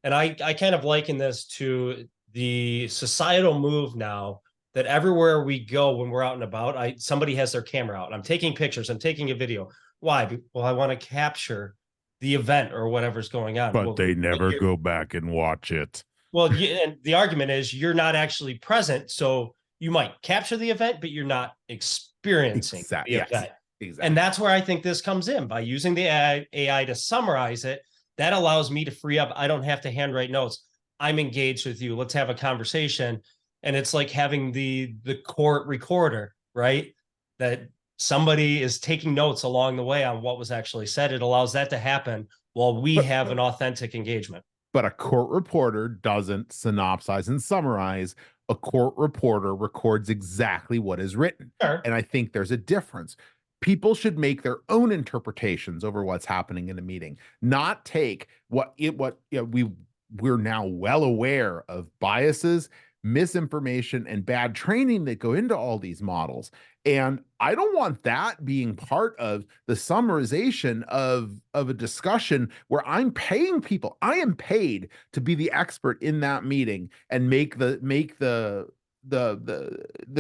And I kind of liken this to the societal move now that everywhere we go when we're out and about, somebody has their camera out. I'm taking pictures, I'm taking a video. Why? Well, I want to capture the event or whatever's going on. But well, they never go back and watch it. Well, and the argument is you're not actually present, so you might capture the event, but you're not experiencing the event. Exactly. And that's where I think this comes in. By using the AI to summarize it, that allows me to free up. I don't have to handwrite notes. I'm engaged with you. Let's have a conversation. And it's like having the court recorder, right? That somebody is taking notes along the way on what was actually said. It allows that to happen while we have an authentic engagement. But a court reporter doesn't synopsize and summarize. A court reporter records exactly what is written. Sure. And I think there's a difference. People should make their own interpretations over what's happening in a meeting, not take we're now well aware of biases, misinformation, and bad training that go into all these models. And I don't want that being part of the summarization of a discussion where I'm paying people. I am paid to be the expert in that meeting and make the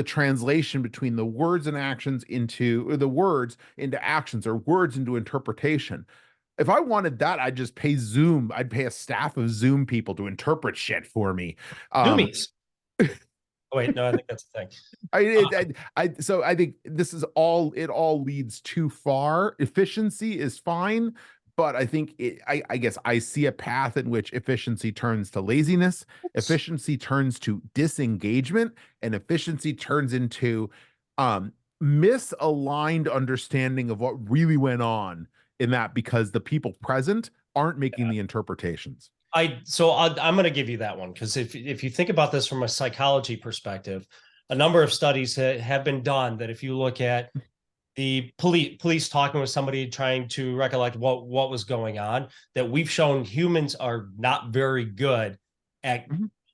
translation between the words and actions into the words into actions or words into interpretation. If I wanted that, I'd just pay Zoom. I'd pay a staff of Zoom people to interpret shit for me. Zoomies. Oh, wait, no, I think that's the thing. So I think this is all, it all leads too far. Efficiency is fine, but I think I guess I see a path in which efficiency turns to laziness, efficiency turns to disengagement, and efficiency turns into misaligned understanding of what really went on in that, because the people present aren't making the interpretations. I'm going to give you that one, because if you think about this from a psychology perspective, a number of studies have been done that if you look at the police talking with somebody trying to recollect what was going on, that we've shown humans are not very good at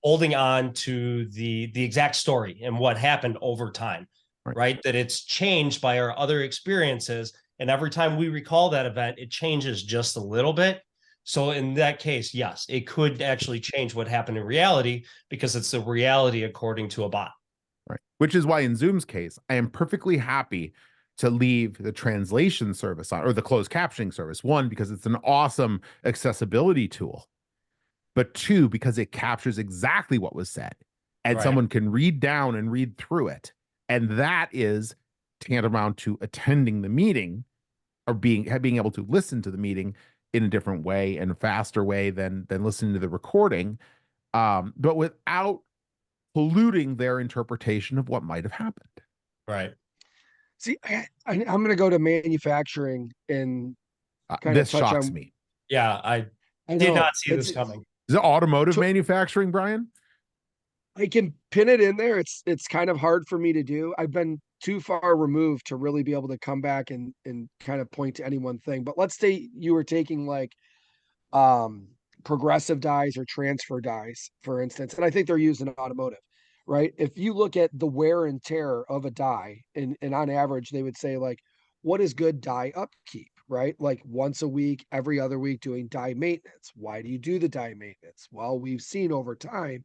holding on to the exact story and what happened over time, right? That it's changed by our other experiences. And every time we recall that event, it changes just a little bit. So in that case, yes, it could actually change what happened in reality, because it's the reality according to a bot. Right. Which is why in Zoom's case, I am perfectly happy to leave the translation service on, or the closed captioning service. One, because it's an awesome accessibility tool, but two, because it captures exactly what was said and someone can read down and read through it. And that is tantamount to attending the meeting, or being able to listen to the meeting in a different way and a faster way than listening to the recording, but without polluting their interpretation of what might have happened. Right. See, I'm going to go to manufacturing and kind this of touch shocks on, me. Yeah, I did not see this coming. Is it automotive manufacturing, Brian? I can pin it in there. It's kind of hard for me to do. I've been too far removed to really be able to come back and kind of point to any one thing. But let's say you were taking like progressive dies or transfer dies, for instance, and I think they're used in automotive, right? If you look at the wear and tear of a die, and on average, they would say like, what is good die upkeep, right? Like once a week, every other week, doing die maintenance. Why do you do the die maintenance? Well, we've seen over time,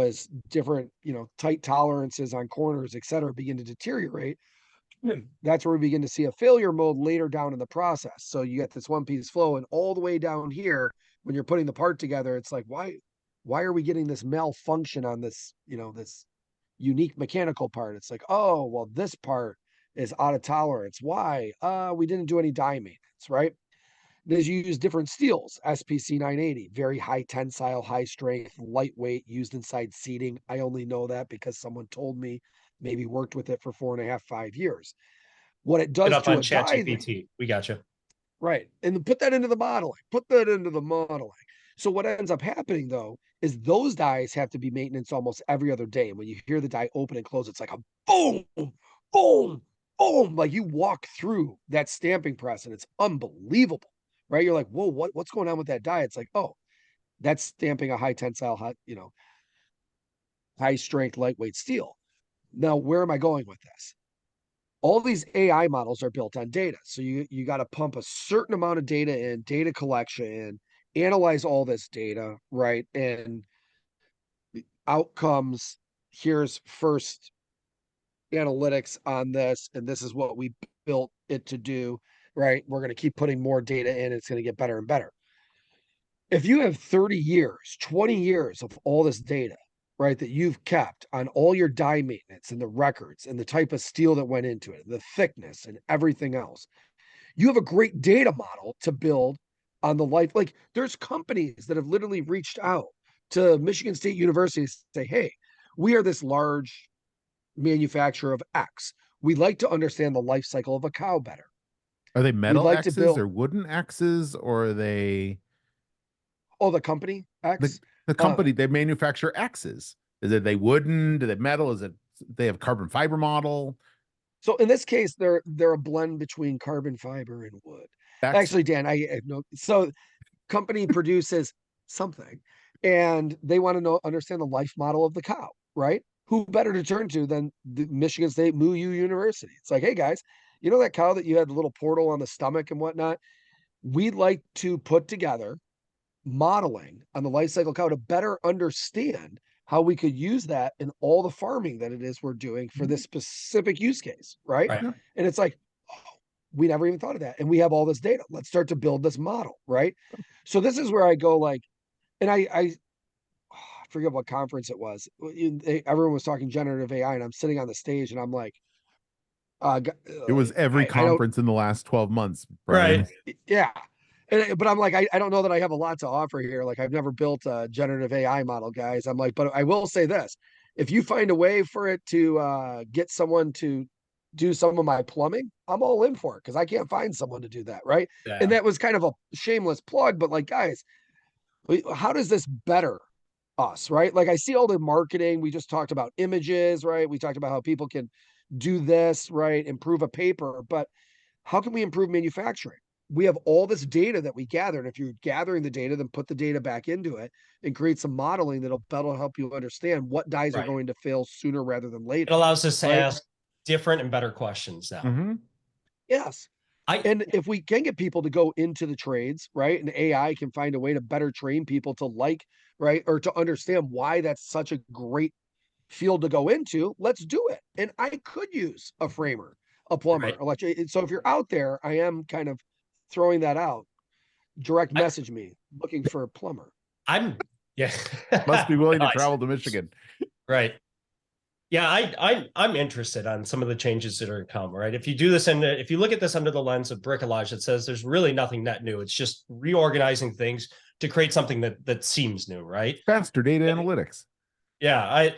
as different, tight tolerances on corners, et cetera, begin to deteriorate, that's where we begin to see a failure mode later down in the process. So you get this one piece flow, and all the way down here, when you're putting the part together, it's like, why are we getting this malfunction on this, this unique mechanical part? It's like, oh, well, this part is out of tolerance. Why? We didn't do any die maintenance, right? As you use different steels, SPC 980, very high tensile, high strength, lightweight, used inside seating. I only know that because someone told me, maybe worked with it for 4.5, 5 years. What it does to a die, we got you. Right. And put that into the modeling. So what ends up happening though is those dies have to be maintenance almost every other day. And when you hear the die open and close, it's like a boom, boom, boom. Like you walk through that stamping press and it's unbelievable, right? You're like, whoa, what's going on with that die? It's like, oh, that's stamping a high tensile, high strength, lightweight steel. Now, where am I going with this? All these AI models are built on data. So you got to pump a certain amount of data in, data collection, analyze all this data, right? And outcomes, here's first analytics on this, and this is what we built it to do, right? We're going to keep putting more data in, it's going to get better and better. If you have 30 years, 20 years of all this data, right, that you've kept on all your die maintenance and the records and the type of steel that went into it, the thickness and everything else, you have a great data model to build on the life. Like there's companies that have literally reached out to Michigan State University to say, hey, we are this large manufacturer of X. We'd like to understand the life cycle of a cow better. Are they metal like to X's build- or wooden X's, or are they Oh, the company X? the company they manufacture X's? Is it they wooden? Do they metal? Is it they have carbon fiber model? So in this case, they're a blend between carbon fiber and wood. Actually, Dan, I know. So company produces something, and they want to understand the life model of the cow, right? Who better to turn to than the Michigan State MU University? It's like, hey guys, you know that cow that you had the little portal on the stomach and whatnot? We'd like to put together modeling on the life cycle cow to better understand how we could use that in all the farming that it is we're doing for this specific use case, right? Right. And it's like, oh, we never even thought of that. And we have all this data. Let's start to build this model, right? So this is where I go like, and I forget what conference it was. Everyone was talking generative AI, and I'm sitting on the stage, and I'm like, It was every conference in the last 12 months, Brian. Right. yeah. But I'm like, I don't know that I have a lot to offer here. Like, I've never built a generative AI model, guys. I'm like, but I will say this: if you find a way for it to get someone to do some of my plumbing, I'm all in for it because I can't find someone to do that, right? Yeah. And that was kind of a shameless plug, but like, guys, how does this better us, right? Like, I see all the marketing. We just talked about images, right? We talked about how people can do this, right? Improve a paper, but how can we improve manufacturing? We have all this data that we gather. And if you're gathering the data, then put the data back into it and create some modeling that'll help you understand what dies are Right. going to fail sooner rather than It later. allows us to Right. ask different and better questions now. Mm-hmm. Yes. I And if we can get people to go into the trades, right? And AI can find a way to better train people to like, right? Or to understand why that's such a great field to go into, let's do it. And I could use a framer, a plumber, Right. electric. So if you're out there, I am kind of throwing that out. Direct message me looking for a plumber. I'm yeah. Must be willing to Nice. travel to Michigan. Right. Yeah, I'm interested on some of the changes that are to come, right? If you do this and if you look at this under the lens of bricolage, it says there's really nothing net new. It's just reorganizing things to create something that seems new, right? Faster data analytics. Yeah,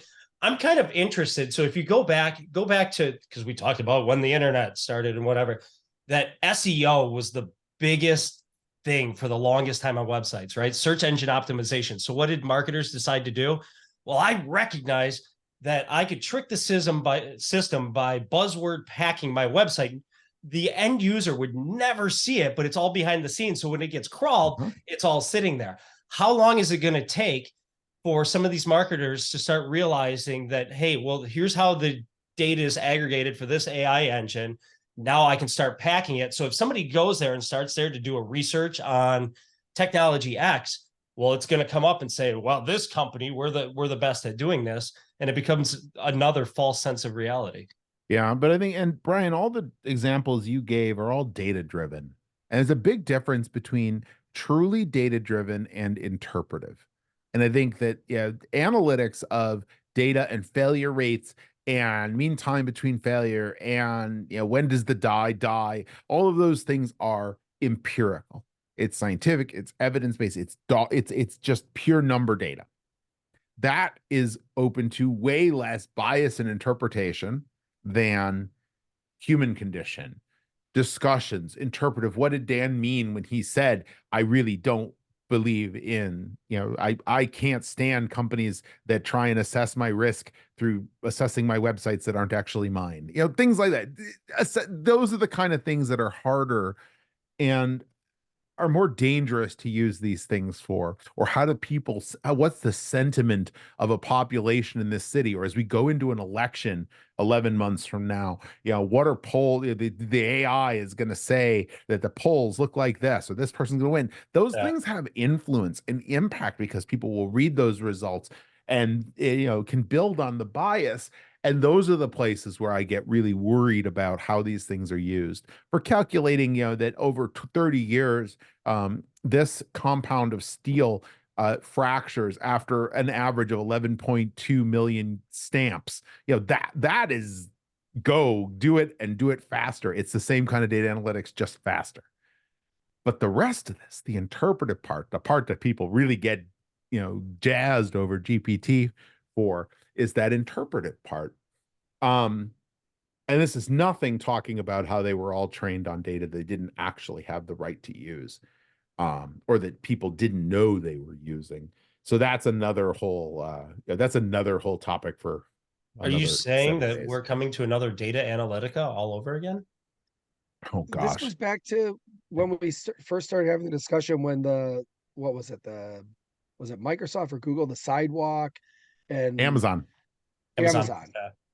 I'm kind of interested. So if you go back to, because we talked about when the internet started and whatever, that SEO was the biggest thing for the longest time on websites, right? Search engine optimization. So what did marketers decide to do? Well, I recognize that I could trick the system by buzzword packing my website. The end user would never see it, but it's all behind the scenes. So when it gets crawled, it's all sitting there. How long is it going to take for some of these marketers to start realizing that, hey, well, here's how the data is aggregated for this AI engine. Now I can start packing it. So if somebody goes there and starts there to do a research on technology X, well, it's going to come up and say, well, this company, we're the best at doing this. And it becomes another false sense of reality. Yeah, but I think, and Brian, all the examples you gave are all data driven. And there's a big difference between truly data driven and interpretive. And I think that, yeah, analytics of data and failure rates and mean time between failure and, you know, when does the die, all of those things are empirical. It's scientific, it's evidence-based, it's just pure number data. That is open to way less bias and interpretation than human condition, discussions, interpretive. What did Dan mean when he said, I really don't believe in, I can't stand companies that try and assess my risk through assessing my websites that aren't actually mine. Things like that. Those are the kind of things that are harder and are more dangerous to use these things for. Or how do people, what's the sentiment of a population in this city? Or as we go into an election 11 months from now, what are the AI is going to say that the polls look like this, or this person's going to win. Those things have influence and impact because people will read those results and, can build on the bias. And those are the places where I get really worried about how these things are used. For calculating, that over 30 years, this compound of steel fractures after an average of 11.2 million stamps. That is go do it and do it faster. It's the same kind of data analytics, just faster. But the rest of this, the interpretive part, the part that people really get, jazzed over GPT for, is that interpretive part. And this is nothing talking about how they were all trained on data they didn't actually have the right to use, or that people didn't know they were using. So that's another whole topic for. Are you saying that days. we're coming to another data analytica all over again? Oh gosh. This goes back to when we first started having the discussion when was it Microsoft or Google, the sidewalk and Amazon,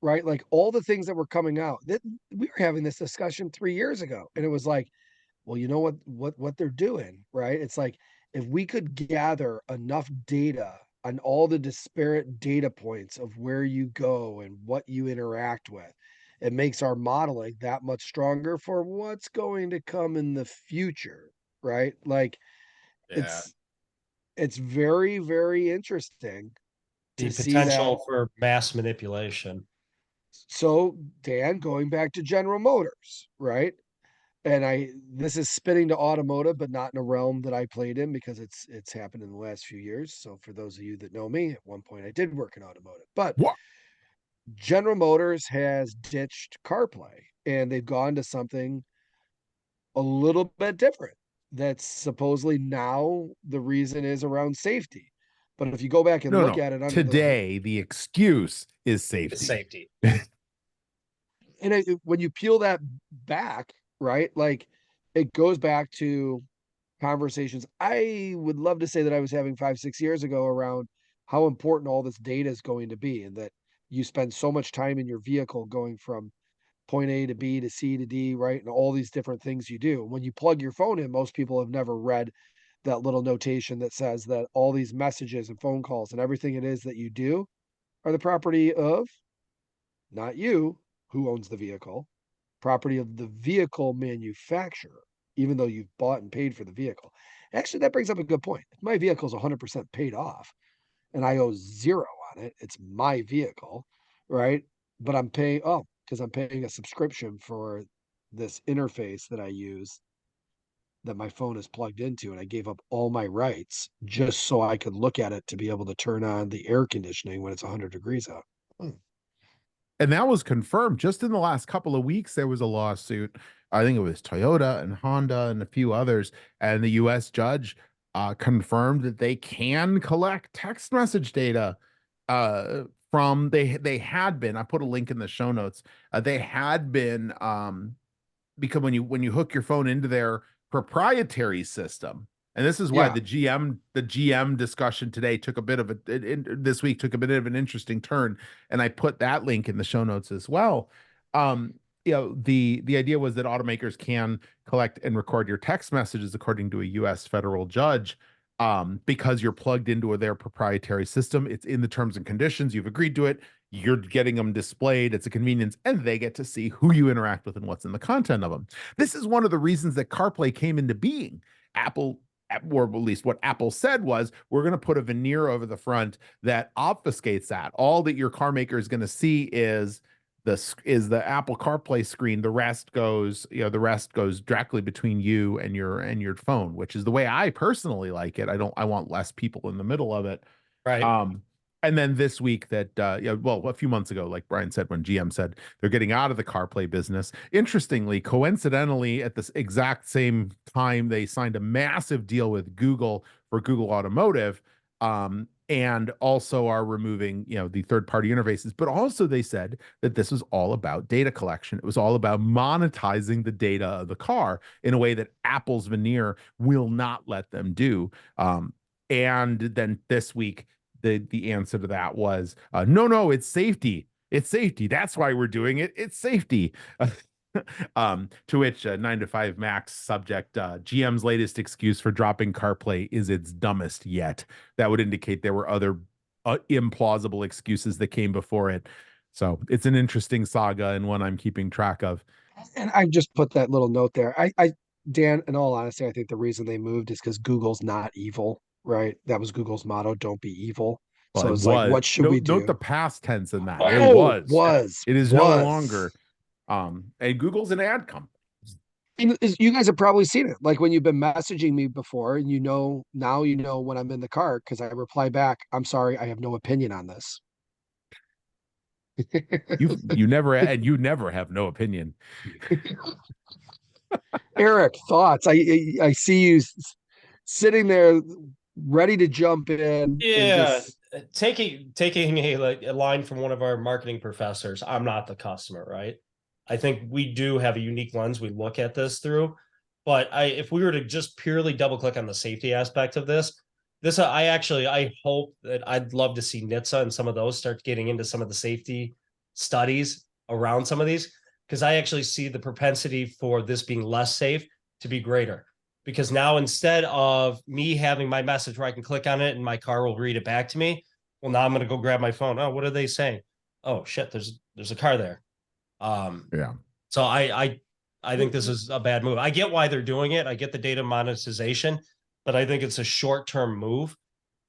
right? Like all the things that were coming out, that we were having this discussion 3 years ago. And it was like, well, you know what they're doing, right? It's like, if we could gather enough data on all the disparate data points of where you go and what you interact with, it makes our modeling that much stronger for what's going to come in the future, right? Like it's very, very interesting The to see that. potential for mass manipulation. So Dan, going back to General Motors, right? And this is spinning to automotive, but not in a realm that I played in because it's happened in the last few years. So for those of you that know me, at one point I did work in automotive. But what? General Motors has ditched CarPlay and they've gone to something a little bit different. That's supposedly now the reason is around safety. But if you go back and look at it under today, the excuse is safety. It's safety. And when you peel that back, right? Like it goes back to conversations I would love to say that I was having 5-6 years ago around how important all this data is going to be, and that you spend so much time in your vehicle going from point A to B to C to D, right? And all these different things you do. When you plug your phone in, most people have never read that little notation that says that all these messages and phone calls and everything it is that you do are the property of not you, who owns the vehicle, property of the vehicle manufacturer, even though you've bought and paid for the vehicle. Actually, that brings up a good point. If my vehicle is 100% paid off and I owe zero on it, it's my vehicle, right? But I'm paying, because I'm paying a subscription for this interface that I use that my phone is plugged into, and I gave up all my rights just so I could look at it to be able to turn on the air conditioning when it's 100 degrees out. And that was confirmed just in the last couple of weeks. There was a lawsuit. I think it was Toyota and Honda and a few others. And the U.S. judge confirmed that they can collect text message data from they had been. I put a link in the show notes. They had been because when you hook your phone into their proprietary system. And this is why the GM discussion today took a bit of this week took a bit of an interesting turn. And I put that link in the show notes as well. The idea was that automakers can collect and record your text messages according to a U.S. federal judge, because you're plugged into their proprietary system. It's in the terms and conditions. You've agreed to it. You're getting them displayed. It's a convenience, and they get to see who you interact with and what's in the content of them. This is one of the reasons that CarPlay came into being. Apple, or at least what Apple said was, we're going to put a veneer over the front that obfuscates that. All that your car maker is going to see is the Apple CarPlay screen. The rest goes directly between you and your phone, which is the way I personally like it. I want less people in the middle of it. Right. And then this week that, well, a few months ago, like Brian said, when GM said they're getting out of the CarPlay business, interestingly, coincidentally, at this exact same time, they signed a massive deal with Google for Google Automotive, and also are removing, the third-party interfaces. But also they said that this was all about data collection. It was all about monetizing the data of the car in a way that Apple's veneer will not let them do. And then this week, the answer to that was no, it's safety. It's safety. That's why we're doing it. It's safety. To which 9 to 5 Max subject, GM's latest excuse for dropping CarPlay is its dumbest yet. That would indicate there were other implausible excuses that came before it. So it's an interesting saga and one I'm keeping track of. And I just put that little note there. Dan, in all honesty, I think the reason they moved is because Google's not evil, right? That was Google's motto, don't be evil. Well, So it it's was. like, what should we do? Note the past tense in that. It Oh, was. It is no longer. And Google's an ad company. You guys have probably seen it. Like when you've been messaging me before, and now when I'm in the car because I reply back, I'm sorry, I have no opinion on this. You never have no opinion. Erik, thoughts? I see you sitting there ready to jump in. Yeah, taking a line from one of our marketing professors, I'm not the customer, right? I think we do have a unique lens we look at this through. But if we were to just purely double click on the safety aspect of this, I hope that I'd love to see NHTSA and some of those start getting into some of the safety studies around some of these, because I actually see the propensity for this being less safe to be greater. Because now instead of me having my message where I can click on it and my car will read it back to me, well, now I'm going to go grab my phone. Oh, what are they saying? Oh shit, there's a car there. Yeah. So I think this is a bad move. I get why they're doing it. I get the data monetization, but I think it's a short-term move.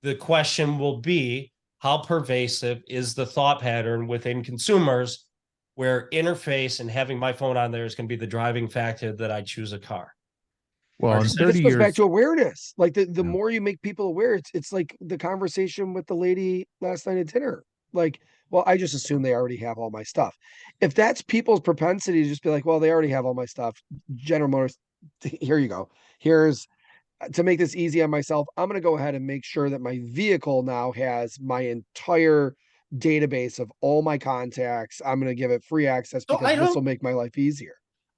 The question will be, how pervasive is the thought pattern within consumers where interface and having my phone on there is going to be the driving factor that I choose a car? Well, in 30 this years, goes back to awareness. Like the more you make people aware, it's like the conversation with the lady last night at dinner. Like, well, I just assume they already have all my stuff. If that's people's propensity to just be like, well, they already have all my stuff. General Motors, here you go. Here's to make this easy on myself. I'm going to go ahead and make sure that my vehicle now has my entire database of all my contacts. I'm going to give it free access because this will make my life easier.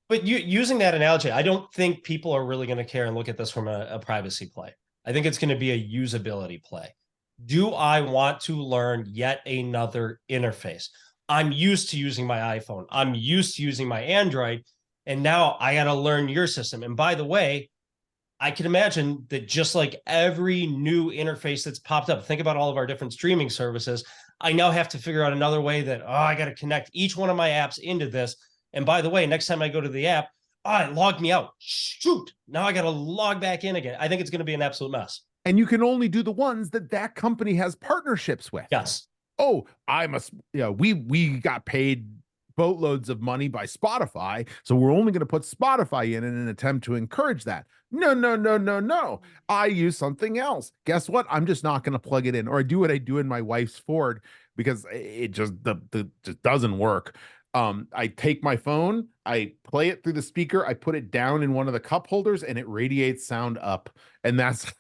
But using that analogy, I don't think people are really going to care and look at this from a privacy play. I think it's going to be a usability play. Do I want to learn yet another interface? I'm used to using my iPhone. I'm used to using my Android. And now I got to learn your system. And by the way, I can imagine that just like every new interface that's popped up, think about all of our different streaming services. I now have to figure out another way that, I got to connect each one of my apps into this. And by the way, next time I go to the app, it logged me out. Shoot, now I got to log back in again. I think it's going to be an absolute mess. And you can only do the ones that company has partnerships with. Yes. Oh, I must, we got paid boatloads of money by Spotify, so we're only going to put Spotify in an attempt to encourage that. No. I use something else. Guess what? I'm just not going to plug it in, or I do what I do in my wife's Ford because it just just doesn't work. I take my phone, I play it through the speaker, I put it down in one of the cup holders, and it radiates sound up, and that's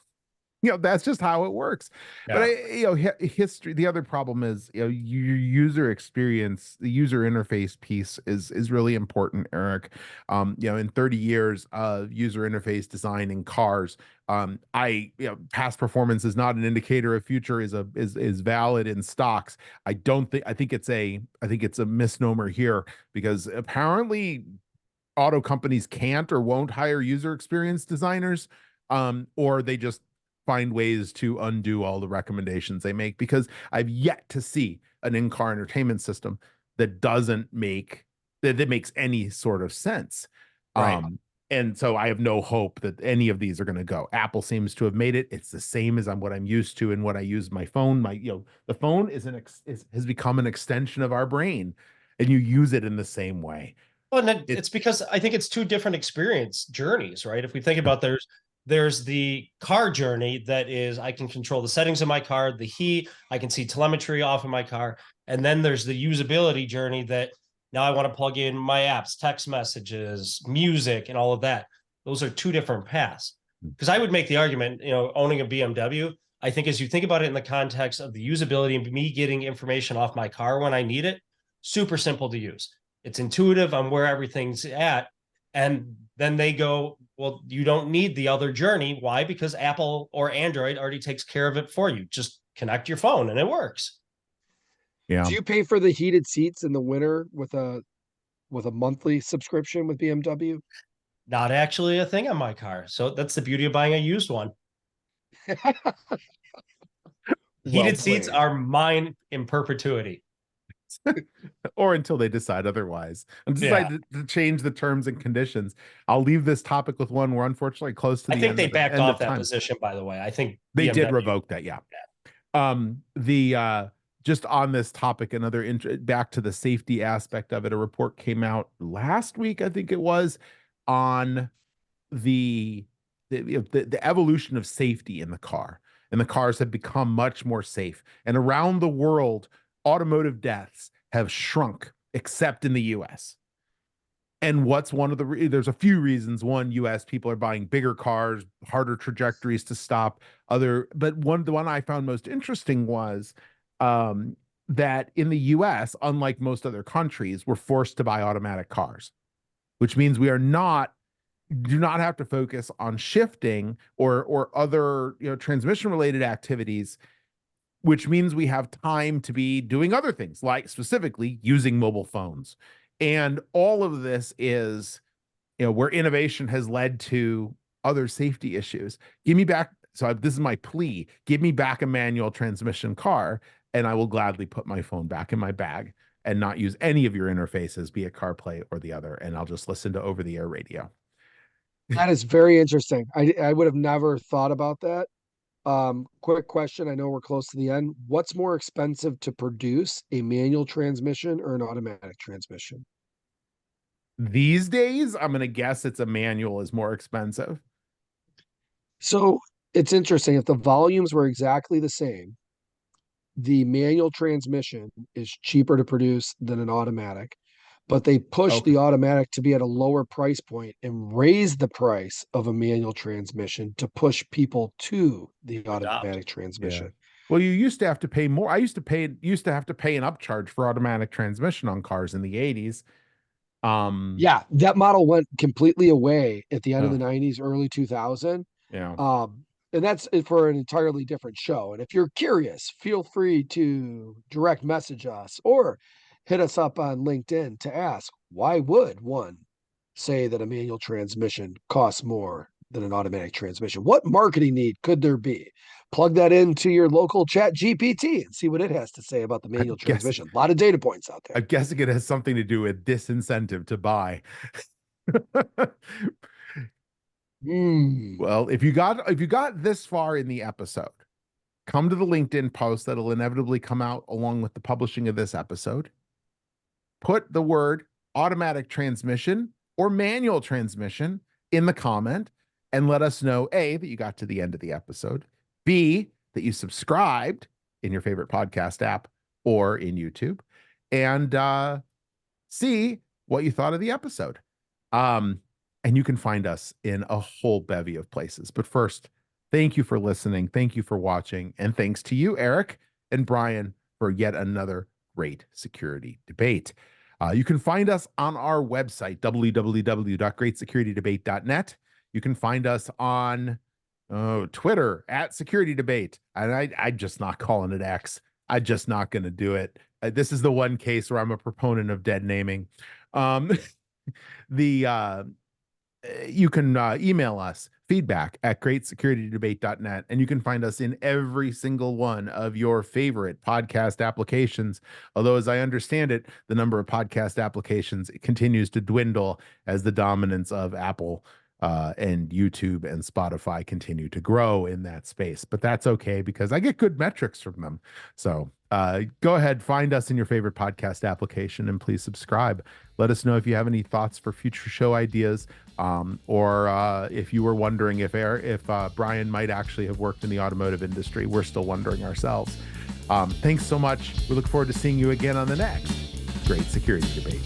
that's just how it works. Yeah. But history, the other problem is, your user experience, the user interface piece is really important, Erik. In 30 years of user interface design in cars, past performance is not an indicator of future is valid in stocks. I think it's a misnomer here, because apparently auto companies can't or won't hire user experience designers, or they just find ways to undo all the recommendations they make, because I've yet to see an in-car entertainment system that makes any sort of sense. Right. And so I have no hope that any of these are going to go. Apple seems to have made it. It's the same as what I'm used to and what I use my phone. The phone has become an extension of our brain, and you use it in the same way. Well, and it's because I think it's two different experience journeys, right? If we think about there's the car journey that is, I can control the settings of my car, the heat, I can see telemetry off of my car. And then there's the usability journey that now I want to plug in my apps, text messages, music, and all of that. Those are two different paths. Because I would make the argument, owning a BMW, I think as you think about it in the context of the usability and me getting information off my car when I need it, super simple to use. It's intuitive on where everything's at. And then they go, well, you don't need the other journey. Why? Because Apple or Android already takes care of it for you. Just connect your phone and it works. Yeah. Do you pay for the heated seats in the winter with a monthly subscription with BMW? Not actually a thing on my car. So that's the beauty of buying a used one. Heated seats are mine in perpetuity. Or until they decide otherwise and decide to change the terms and conditions. I'll leave this topic with one we're unfortunately close to the end. I think they backed off that position, by the way. I think they did revoke that. Yeah. Just on this topic, back to the safety aspect of it, a report came out last week, I think it was, on the evolution of safety in the car. And the cars have become much more safe. And around the world, automotive deaths have shrunk, except in the US. And what's one of there's a few reasons. One, US people are buying bigger cars, harder trajectories to stop. But the one I found most interesting was that in the US, unlike most other countries, we're forced to buy automatic cars, which means we do not have to focus on shifting or other transmission related activities, which means we have time to be doing other things, like specifically using mobile phones. And all of this is where innovation has led to other safety issues. Give me back, this is my plea, give me back a manual transmission car and I will gladly put my phone back in my bag and not use any of your interfaces, be it CarPlay or the other, and I'll just listen to over-the-air radio. That is very interesting. I would have never thought about that. Quick question. I know we're close to the end. What's more expensive to produce, a manual transmission or an automatic transmission? These days, I'm going to guess it's a manual is more expensive. So it's interesting. If the volumes were exactly the same, the manual transmission is cheaper to produce than an automatic. But they push the automatic to be at a lower price point and raise the price of a manual transmission to push people to the automatic transmission. Yeah. Well, you used to have to pay more. I used to have to pay an upcharge for automatic transmission on cars in the 80s. Yeah, that model went completely away at the end of the 90s, early 2000. Yeah. And that's for an entirely different show. And if you're curious, feel free to direct message us or hit us up on LinkedIn to ask, why would one say that a manual transmission costs more than an automatic transmission? What marketing need could there be? Plug that into your local chat GPT and see what it has to say about the manual transmission. A lot of data points out there. I'm guessing it has something to do with disincentive to buy. Well, if you got this far in the episode, come to the LinkedIn post that'll inevitably come out along with the publishing of this episode. Put the word automatic transmission or manual transmission in the comment and let us know, A, that you got to the end of the episode, B, that you subscribed in your favorite podcast app or in YouTube, and C, what you thought of the episode. And you can find us in a whole bevy of places. But first, thank you for listening. Thank you for watching. And thanks to you, Erik and Brian, for yet another great security debate. You can find us on our website, www.greatsecurity.debate.net. You can find us on Twitter @SecurityDebate. And I'm just not calling it X. I'm just not going to do it. This is the one case where I'm a proponent of dead naming. You can email us feedback@greatsecurity.debate.net, and you can find us in every single one of your favorite podcast applications. Although, as I understand it, the number of podcast applications continues to dwindle as the dominance of Apple and YouTube and Spotify continue to grow in that space. But that's okay because I get good metrics from them. So go ahead, find us in your favorite podcast application, and please subscribe. Let us know if you have any thoughts for future show ideas, or if you were wondering if Brian might actually have worked in the automotive industry. We're still wondering ourselves. Thanks so much. We look forward to seeing you again on the next Great Security Debate.